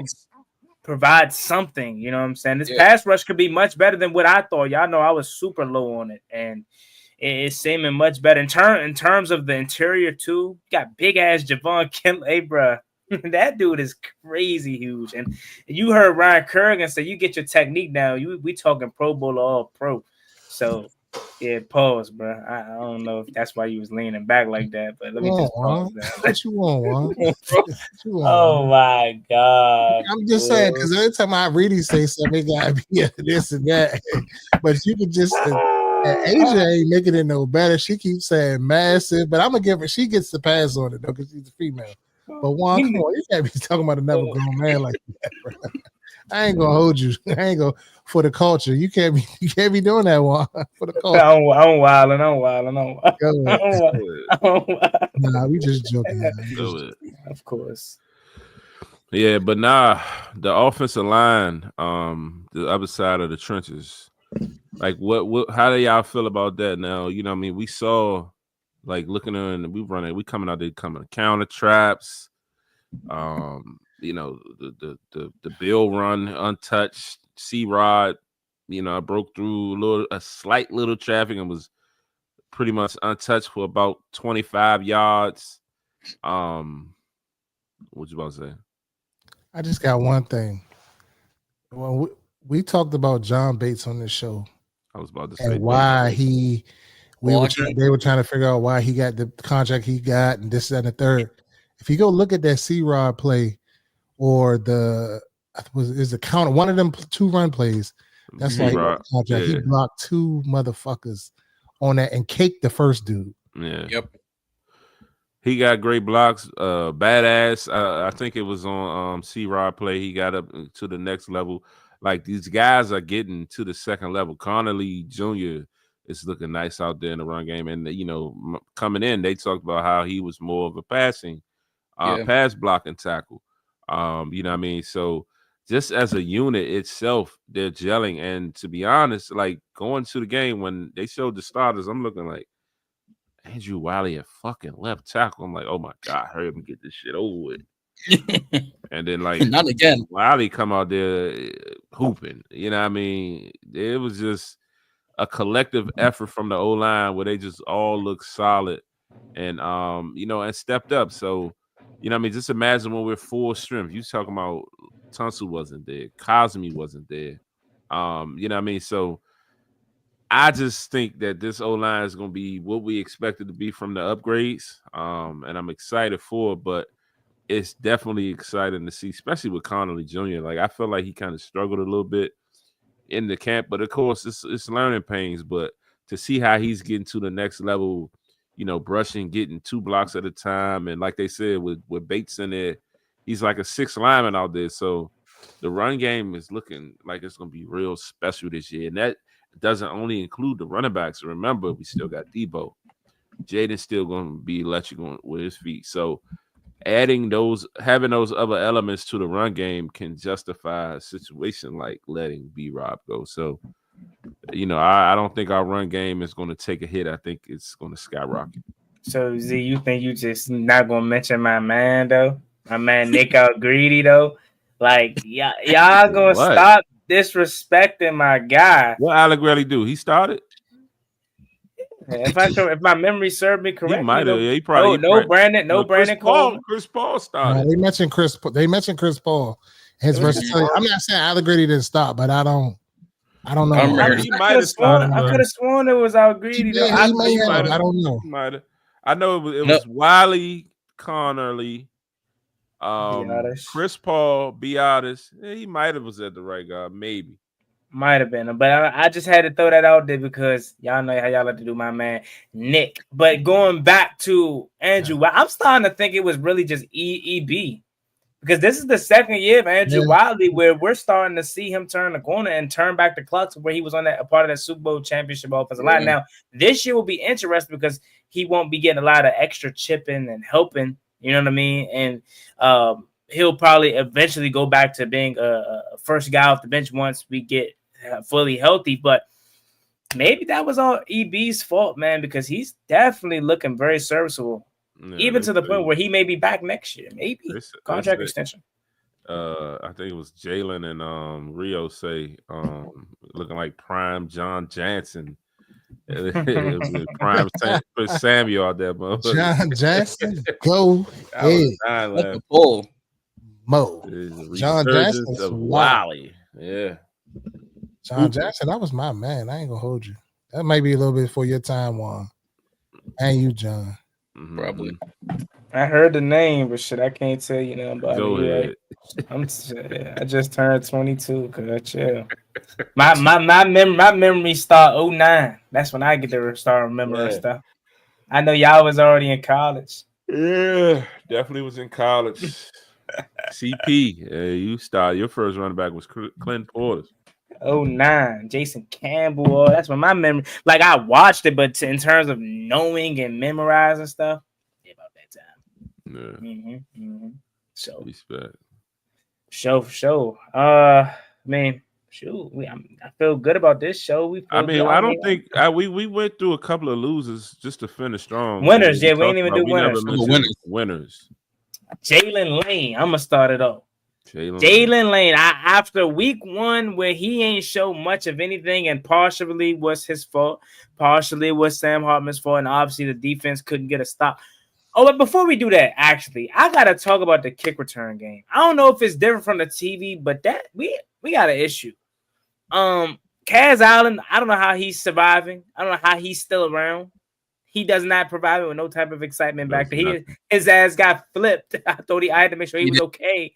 provide something, you know what I'm saying? This pass rush could be much better than what I thought. Y'all know I was super low on it, and it's seeming much better. In terms of the interior, too, you got big-ass Javon Kinlaw. Hey, bro, that dude is crazy huge. And you heard Ryan Kerrigan say you get your technique down. We talking Pro Bowl or All-Pro. So, yeah, pause, bro. I don't know if that's why you was leaning back like that, but let me just pause that. What you want, Juan? Oh my God! I'm just saying because every time I really say something, it gotta be this and that. But you could just Asia ain't making it no better. She keeps saying massive, but I'm gonna give her. She gets the pass on it though because she's a female. But Juan, come on, you can't be talking about another grown man like that, bro. I ain't gonna hold you. I ain't gonna for the culture. You can't be doing that, Juan. For the culture. I'm wilding. Nah, we just joking. Of course. Yeah, but the offensive line, the other side of the trenches. Like what how do y'all feel about that now? You know what I mean? We saw like looking in, we coming out there coming counter traps. You know, the Bill run untouched. C-Rod, you know, I broke through a slight little traffic and was pretty much untouched for about 25 yards. What you about to say? I just got one thing. Well, we talked about John Bates on this show. I was about to say and why they were trying to figure out why he got the contract he got and this, that, and the third. If you go look at that C-Rod play or is the counter, one of them 2 run plays, that's why he got the contract. Yeah. He blocked 2 motherfuckers on that and caked the first dude. Yeah. Yep. He got great blocks, badass. I think it was on C-Rod play. He got up to the next level. Like, these guys are getting to the second level. Connolly Jr. is looking nice out there in the run game. And, you know, coming in, they talked about how he was more of a pass blocking tackle. You know what I mean? So just as a unit itself, they're gelling. And to be honest, like, going to the game, when they showed the starters, I'm looking like, Andrew Wiley at fucking left tackle. I'm like, oh my God, hurry up and get this shit over with. And then, like, not again. Wiley come out there hooping. You know what I mean? It was just a collective effort from the O-line where they just all look solid and you know, and stepped up. So, you know what I mean? Just imagine when we're full strength. You talking about Tunsil wasn't there, Cosme wasn't there. You know what I mean? So I just think that this O-line is going to be what we expected to be from the upgrades, and I'm excited for it, but it's definitely exciting to see, especially with Connolly Jr. Like, I feel like he kind of struggled a little bit in the camp, but of course, it's learning pains, but to see how he's getting to the next level, you know, brushing, getting 2 blocks at a time, and like they said, with Bates in there, he's like a 6th lineman out there, so the run game is looking like it's going to be real special this year, and that doesn't only include the running backs. Remember, we still got Debo. Jaden's still going to be electrical with his feet. So having those other elements to the run game can justify a situation like letting B-Rob go. So, you know, I don't think our run game is going to take a hit. I think it's going to skyrocket. So, Z, you think you just not going to mention my man, though? My man Nick out greedy, though? Like, y'all going to stop disrespecting my guy. What Alec really do? He started? If my memory served me correctly, he might have. Yeah, Brandon Cole. Chris Paul started. They mentioned Chris Paul. His versatility. I'm not saying Alec Greedy didn't stop, but I don't know. He might have started. I could have sworn it was out greedy. Yeah, I don't know. I know it was Wiley, Connerly, Chris Paul, Biotis. Yeah, he might have was at the right guy, maybe. Might have been, but I just had to throw that out there because y'all know how y'all like to do my man Nick. But going back to Andrew, I'm starting to think it was really just EB because this is the second year of Andrew Wiley where we're starting to see him turn the corner and turn back the clock to where he was on a part of that Super Bowl championship offensive line. Now, this year will be interesting because he won't be getting a lot of extra chipping and helping, you know what I mean? And he'll probably eventually go back to being a first guy off the bench once we get fully healthy, but maybe that was all EB's fault, man, because he's definitely looking very serviceable, even to the point where he may be back next year, maybe contract extension. I think it was Jalen and Rio say looking like prime John Jansen. It was prime Samuel out there, bro. John Jansen, go ahead. Mo. John Jansen of Wiley. Yeah. John Jackson, that was my man. I ain't gonna hold you. That might be a little bit before your time, Juan. And you, John. Probably. I heard the name, but shit, I can't tell you nothing about it. Right? I just turned 22. Cause chill. My memory start 09. That's when I get to start remembering stuff. I know y'all was already in college. Yeah, definitely was in college. CP, you started. Your first running back was Clint Porter. 09, Jason Campbell. That's when my memory. Like I watched it, but in terms of knowing and memorizing stuff, about that time. Yeah. So respect. Show. I mean, shoot. I feel good about this show. I don't think we went through a couple of losers just to finish strong. Winners, we ain't even do winners. Winners. Jalen Lane. I'm gonna start it off. Jalen Lane. After week 1, where he ain't show much of anything, and partially was his fault, partially was Sam Hartman's fault, and obviously the defense couldn't get a stop. Oh, but before we do that, actually, I gotta talk about the kick return game. I don't know if it's different from the TV, but that we got an issue. Kaz Allen, I don't know how he's surviving. I don't know how he's still around. He does not provide me with no type of excitement back there. His ass got flipped. I had to make sure he was okay.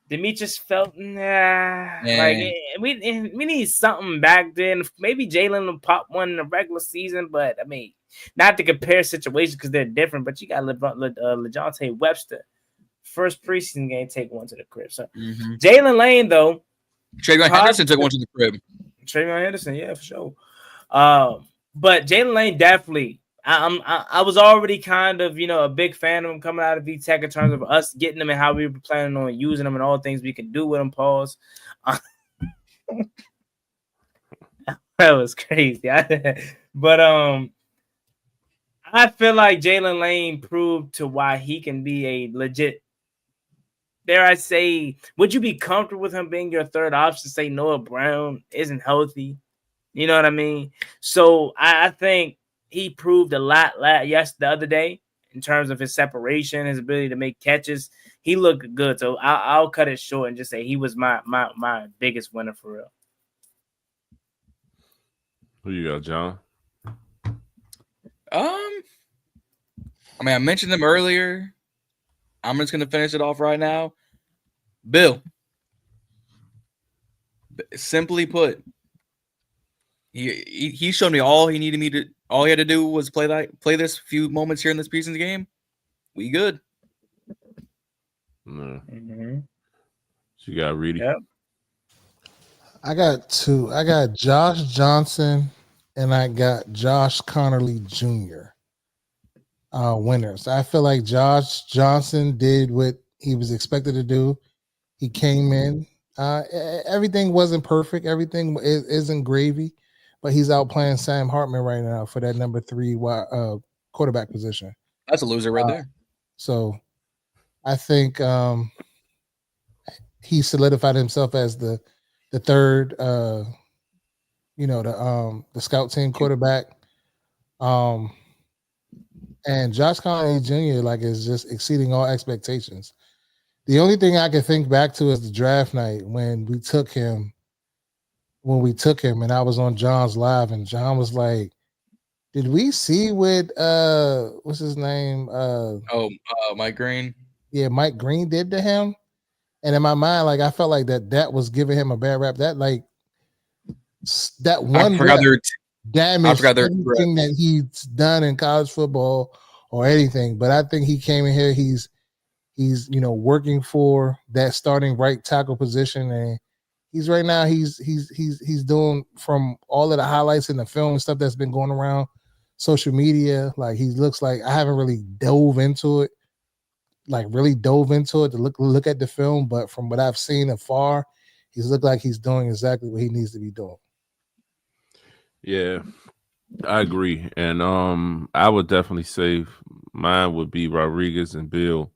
Demetrius felt like we need something back then. Maybe Jalen will pop one in the regular season, but I mean, not to compare situations because they're different. But you got LeJohntay Webster, first preseason game, take one to the crib. So Jalen Lane though, Trayvon Henderson took one to the crib. Trayvon Henderson, yeah, for sure. But Jalen Lane definitely. I was already kind of, a big fan of him coming out of VTech in terms of us getting him and how we were planning on using him and all the things we could do with him. Pause. That was crazy. But I feel like Jalen Lane proved to why he can be a legit. Dare I say, would you be comfortable with him being your third option? Say Noah Brown isn't healthy. You know what I mean? So I think he proved a lot the other day in terms of his separation, his ability to make catches. He looked good. So I'll cut it short and just say he was my biggest winner for real. Who you got, John? I mean, I mentioned him earlier. I'm just gonna finish it off right now. Bill. Simply put, he showed me all he needed me to. All he had to do was play this few moments here in this preseason game. We good. So you got Reedie. Yep. I got 2. I got Josh Johnson and I got Josh Connerly Jr. Winners. I feel like Josh Johnson did what he was expected to do. He came in. Everything wasn't perfect. Everything isn't gravy. But he's out playing Sam Hartman right now for that number 3 quarterback position. That's a loser right there. So I think he solidified himself as the third, the scout team quarterback. And Josh Connerly Jr. is just exceeding all expectations. The only thing I can think back to is the draft night when we took him. And I was on John's live and John was like, did we see what what's his name? Mike Green. Yeah, Mike Green did to him. And in my mind, I felt like that was giving him a bad rap. That one damaged everything that he's done in college football or anything. But I think he came in here, he's working for that starting right tackle position, and he's doing, from all of the highlights in the film and stuff that's been going around social media, he looks like, I haven't really dove into it to look at the film, but from what I've seen afar, he's looked like he's doing exactly what he needs to be doing. Yeah, I agree. And I would definitely say mine would be Rodriguez and Bill.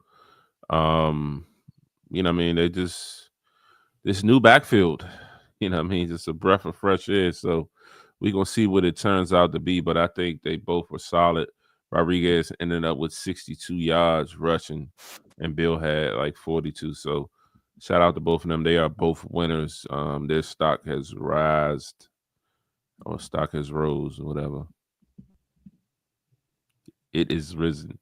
They just, this new backfield, just a breath of fresh air. So we're going to see what it turns out to be. But I think they both were solid. Rodriguez ended up with 62 yards rushing, and Bill had 42. So shout out to both of them. They are both winners. Their stock has rose, or stock has rose, or whatever. It is risen.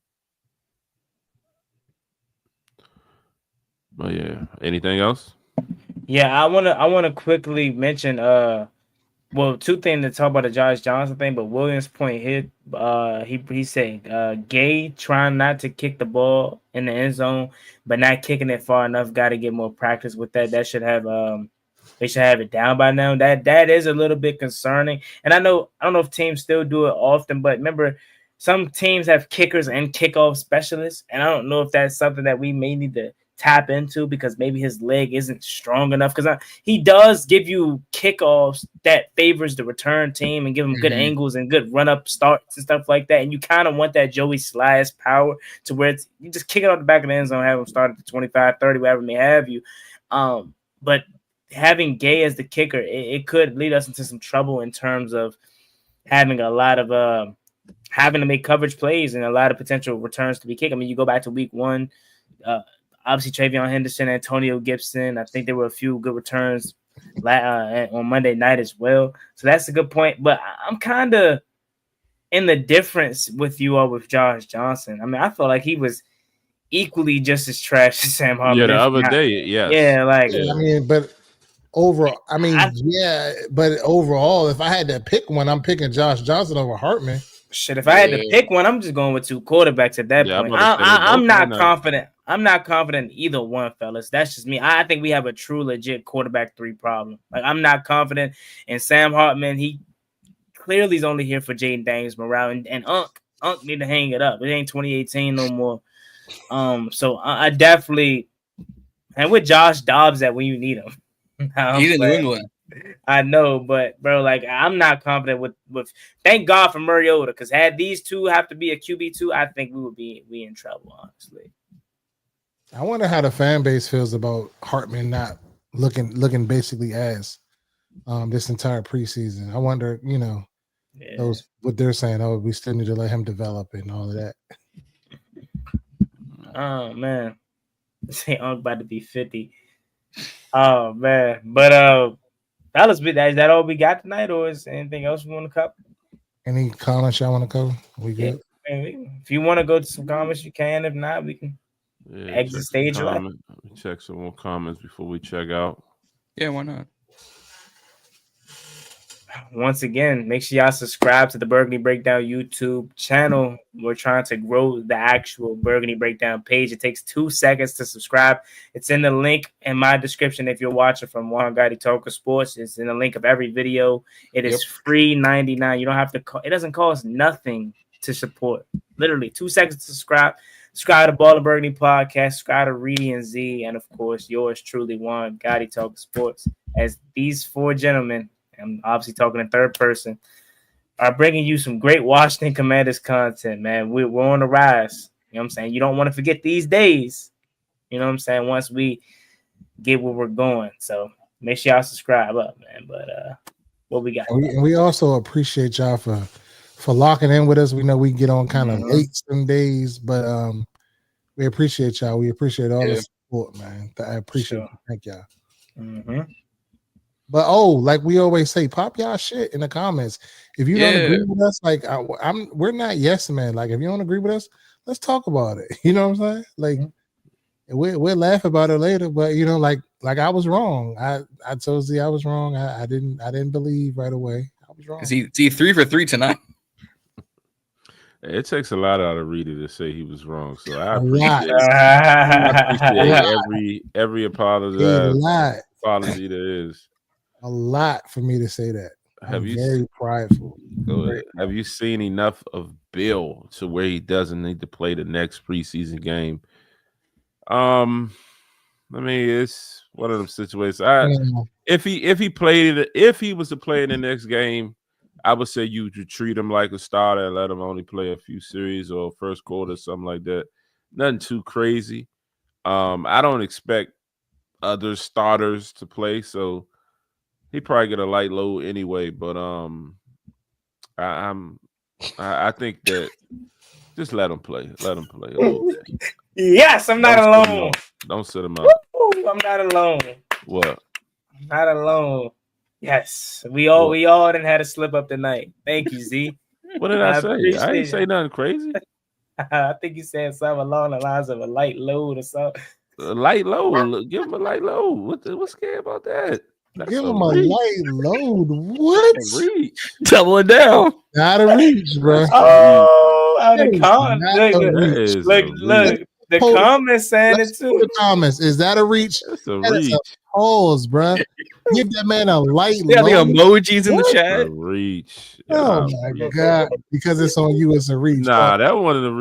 But yeah, anything else? Yeah, I wanna quickly mention 2 things to talk about the Josh Johnson thing, but Williams' point here, he said Gay trying not to kick the ball in the end zone, but not kicking it far enough. Got to get more practice with that. That should have they should have it down by now. That is a little bit concerning. And I don't know if teams still do it often, but remember, some teams have kickers and kickoff specialists, and I don't know if that's something that we may need to tap into because maybe his leg isn't strong enough. Because he does give you kickoffs that favors the return team and give him good angles and good run up starts and stuff like that. And you kind of want that Joey Slice power to where you just kick it out the back of the end zone, have him start at the 25, 30, whatever may have you. But having Gay as the kicker, it could lead us into some trouble in terms of having a lot of having to make coverage plays and a lot of potential returns to be kicked. I mean, you go back to week 1, obviously Travion Henderson, Antonio Gibson. I think there were a few good returns on Monday night as well. So that's a good point. But I'm kind of in the difference with you all with Josh Johnson. I mean, I felt like he was equally just as trash as Sam Hartman. Yeah, the other day, yes. Yeah, like I mean, but overall, but overall, if I had to pick one, I'm picking Josh Johnson over Hartman. Shit, if I had to pick one, I'm just going with 2 quarterbacks at that point. I'm not confident. I'm not confident in either one, fellas. That's just me. I think we have a true, legit quarterback 3 problem. Like, I'm not confident in Sam Hartman. He clearly is only here for Jaden Daniels morale, and Unc need to hang it up. It ain't 2018 no more. So I definitely, and with Josh Dobbs at when you need him. He's in New England. I know, but bro, like I'm not confident with thank God for Mariota, because had these 2 have to be a QB2, I think we would be in trouble, honestly. I wonder how the fan base feels about Hartman not looking basically as this entire preseason. I wonder, those what they're saying. Oh, we still need to let him develop and all of that. Oh man, say Unc about to be 50. Oh man, but fellas, is that all we got tonight, or is anything else we want to cover? Any comments y'all want to cover? We good? If you want to go to some comments, you can. If not, we can exit stage left. Check some more comments before we check out. Yeah, why not? Once again, make sure y'all subscribe to the Burgundy Breakdown YouTube channel. We're trying to grow the actual Burgundy Breakdown page. It takes 2 seconds to subscribe. It's in the link in my description if you're watching from Juan Gotti Talker Sports. It's in the link of every video. It is free $99. You don't have to it doesn't cost nothing to support. Literally 2 seconds to subscribe. Subscribe to Ballin In Burgundy podcast. Subscribe to Reedie and Zee, and of course yours truly, Juan Gotti Talker Sports. As these 4 gentlemen, I'm obviously talking in third person, are bringing you some great Washington Commanders content, man. We're on the rise. You know what I'm saying? You don't want to forget these days. You know what I'm saying? Once we get where we're going. So make sure y'all subscribe up, man. But what we got? And we also appreciate y'all for locking in with us. We know we get on kind of late some days, but we appreciate y'all. We appreciate all the support, man. I appreciate it. Thank y'all. But like we always say, pop y'all shit in the comments. If you don't agree with us, like we're not yes man. Like if you don't agree with us, let's talk about it. You know what I'm saying? Like we'll laugh about it later, but like I was wrong. I told Z I was wrong. I didn't believe right away. I was wrong. Is he 3 for 3 tonight? It takes a lot out of Reedie to say he was wrong, so I appreciate every apology there is. A lot for me to say that. I'm very prideful. Have you seen enough of Bill to where he doesn't need to play the next preseason game? I mean, it's one of them situations. If he was to play in the next game, I would say you treat him like a starter and let him only play a few series or first quarter, something like that. Nothing too crazy. I don't expect other starters to play, so he probably get a light load anyway. But I think that just let him play. Let him play a little bit. Yes, I'm not alone. Don't sit him out. I'm not alone. What? I'm not alone. Yes, we all didn't had a slip up tonight. Thank you, Z. What did I say? I didn't say nothing crazy. I think you said something along the lines of a light load or something. A light load. Give him a light load. What's scary about that? Give him a light load. What? Reach. Doubling down. Not a reach, bro. Oh, out of comments. Look. The comments saying it too. The comments. Is that a reach? That's a reach. Pause, bro. Give that man a light load. The emojis in the chat. A reach. Oh my God. Because it's on you, it's a reach. Nah, that was a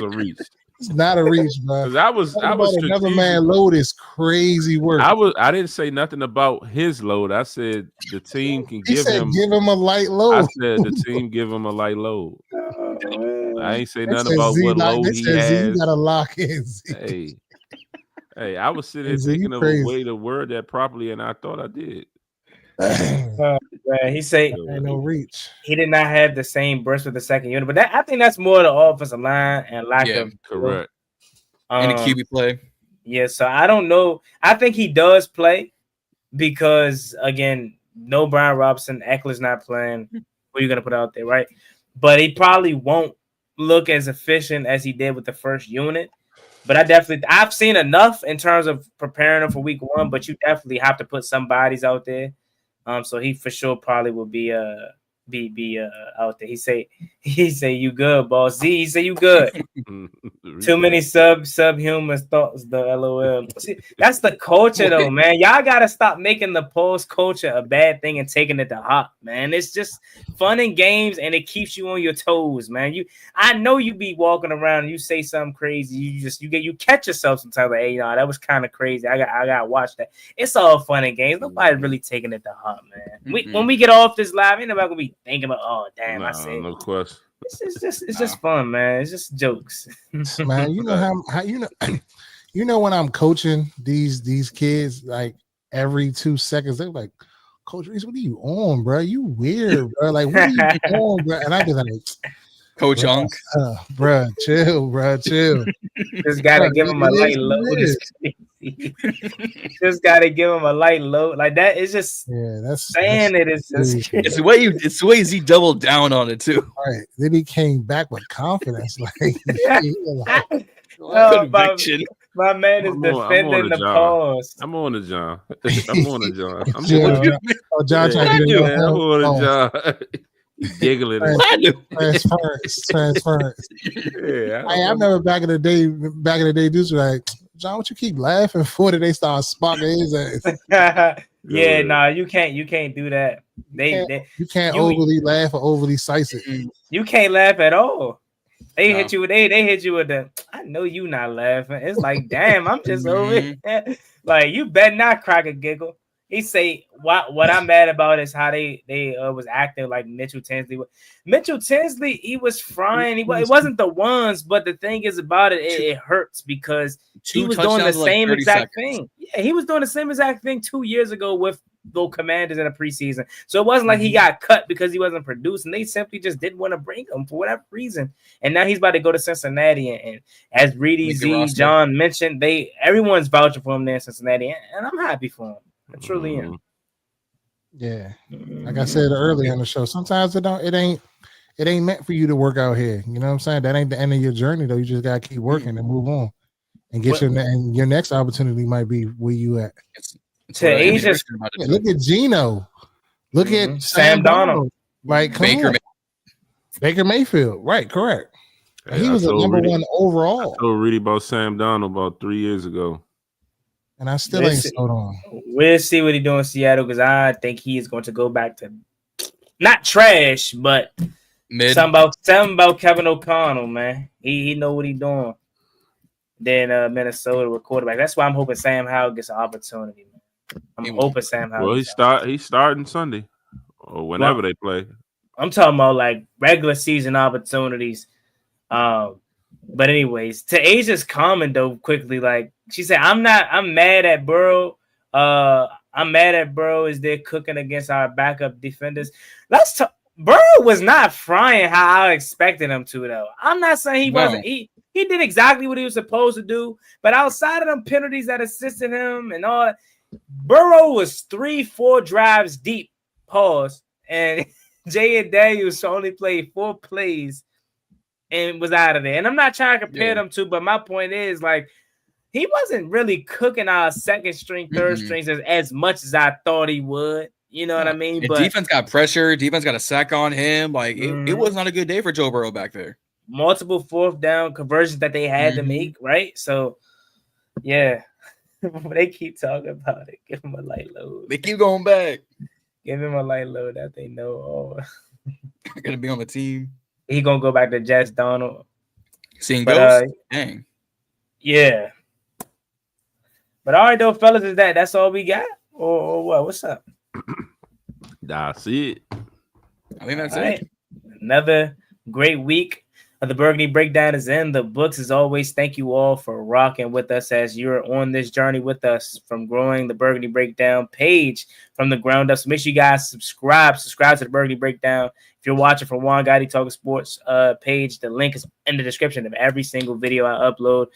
reach. It's not a reach, bro. Because I was another man load is crazy work. I didn't say nothing about his load. I said the team can give him a light load. I said the team give him a light load. I ain't say nothing about what load he has. You gotta lock in. Hey, I was sitting there thinking of a way to word that properly, and I thought I did. He say no reach. He did not have the same burst with the second unit, but I think that's more the offensive line and lack of correct and a QB play. Yeah, so I don't know. I think he does play because again, no Brian Robinson, Eckler's not playing. Who are you gonna put out there, right? But he probably won't look as efficient as he did with the first unit. But I've seen enough in terms of preparing him for week 1, but you definitely have to put some bodies out there. So he for sure probably will be out there. He say you good, boss. Z, he say you good. Too many subhuman thoughts, the LOL. See, that's the culture though, man. Y'all gotta stop making the post culture a bad thing and taking it to heart, man. It's just fun and games and it keeps you on your toes, man. I know you be walking around and you say something crazy. You catch yourself sometimes like, hey, that was kind of crazy. I gotta watch that. It's all fun and games. Nobody's really taking it to heart, man. When we get off this live, ain't nobody gonna be thinking about, oh damn, I said no question. It's just fun, man. It's just jokes. Man, you know how you know when I'm coaching these kids, like every 2 seconds, they're like, Coach Reese, what are you on, bro? You weird, bro. Like, what are you on, bro? And I be like, Coach Unk, bro, chill, bro, chill. Just gotta give him a light load. Just gotta give him a light load. Like that. It's just that's it. It's just it's the way he doubled down on it too. All right. Then he came back with confidence, like, conviction. My man is defending the pause. I'm on the John. John trying to do. I'm on the John. He's giggling. Transference. I remember back in the day, dudes were like, John, what you keep laughing for? Did they start sparking his ass? You can't do that. You can't overly laugh or overly size it. You can't laugh at all. They hit you with the. I know you not laughing. It's like, damn, I'm just over here. Like, you better not crack a giggle. He say what I'm mad about is how they was acting like Mitchell Tinsley. Mitchell Tinsley, he was frying. It wasn't the ones, but the thing is about it hurts because he was doing the same exact thing. Yeah, he was doing the same exact thing 2 years ago with the Commanders in a preseason. So it wasn't like he got cut because he wasn't producing. They simply just didn't want to bring him for whatever reason. And now he's about to go to Cincinnati. And as Reedie Zee, John mentioned, everyone's vouching for him there in Cincinnati, and I'm happy for him. I truly am. Yeah, like I said earlier in the show, sometimes it ain't meant for you to work out here. You know what I'm saying? That ain't the end of your journey though. You just gotta keep working and move on, and get your next opportunity might be where you at. Look at Geno. Look at Sam Darnold. Like Baker Mayfield. Right? Correct. He was a number one overall. I told Reedie about Sam Darnold about 3 years ago. And I still ain't sold on. We'll see what he doing in Seattle because I think he is going to go back to not trash, but something about Kevin O'Connell, man. He know what he doing. Then Minnesota with quarterback. That's why I'm hoping Sam Howell gets an opportunity, man. I'm hoping Sam Howell. Well, he's starting Sunday or whenever they play. I'm talking about like regular season opportunities. But anyways, to Asia's comment though, quickly, like she said, I'm mad at Burrow. I'm mad at Burrow is they're cooking against our backup defenders. Burrow was not frying how I expected him to, though. I'm not saying he wasn't. He did exactly what he was supposed to do, but outside of them penalties that assisted him and all, Burrow was 3-4 drives deep. Pause. And Jay and Daniels only played 4 plays and was out of there. And I'm not trying to compare them two, but my point is, like, he wasn't really cooking our second string, third strings as much as I thought he would. You know what I mean? But defense got pressure. Defense got a sack on him. Like, it was not a good day for Joe Burrow back there. Multiple 4th down conversions that they had to make, right? So, yeah. They keep talking about it. Give him a light load. They keep going back. Give him a light load that they know. Gonna be on the team. He gonna go back to Jets Donald. Seeing But ghosts? Dang. yeah. But all right though, fellas, that's all we got? Or what? What's up? That's it. I think that's All it. right. Another great week of the Burgundy Breakdown is in the books. As always, thank you all for rocking with us as you're on this journey with us from growing the Burgundy Breakdown page from the ground up. So make sure you guys subscribe to the Burgundy Breakdown. If you're watching from Juan Gotti Talking Sports page, the link is in the description of every single video I upload.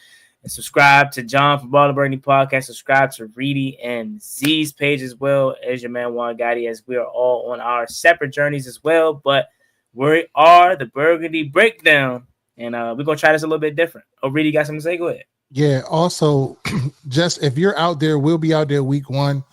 And subscribe to John from Ballin In Burgundy podcast. Subscribe to Reedie and Zee's page as well as your man Juan Gotti, as we are all on our separate journeys as well. But we are the Burgundy Breakdown, and we're gonna try this a little bit different. Oh, Reedie, got something to say? Go ahead. Yeah. Also, just if you're out there, we'll be out there week 1.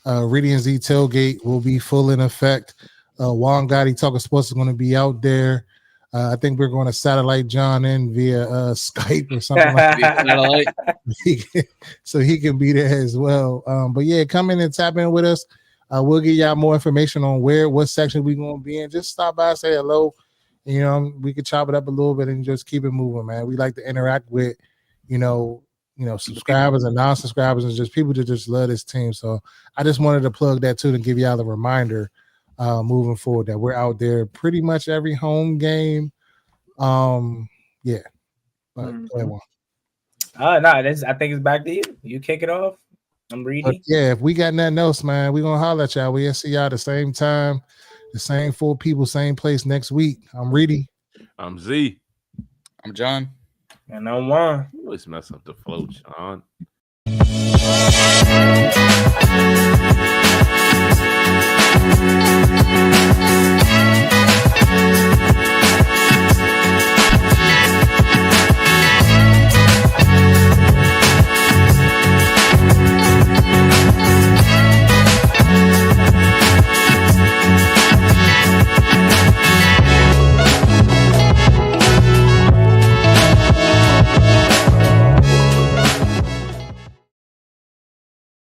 Reedie and Zee tailgate will be full in effect. Juan Gotti Talking Sports is going to be out there. I think we're going to satellite John in via Skype or something like that. So he can be there as well. But yeah, come in and tap in with us. We'll give y'all more information on what section we're going to be in. Just stop by, say hello. You know, we could chop it up a little bit and just keep it moving, man. We like to interact with, subscribers and non-subscribers and just people that just love this team. So I just wanted to plug that too to give y'all a reminder moving forward that we're out there pretty much every home game. Yeah. But go ahead, Juan. I think it's back to you. You kick it off. I'm Reedie. Yeah, if we got nothing else, man, we're gonna holler at y'all. We'll see y'all the same time, the same 4 people, same place next week. I'm Reedie. I'm Zee. I'm John. And I'm Juan. You always mess up the flow, John.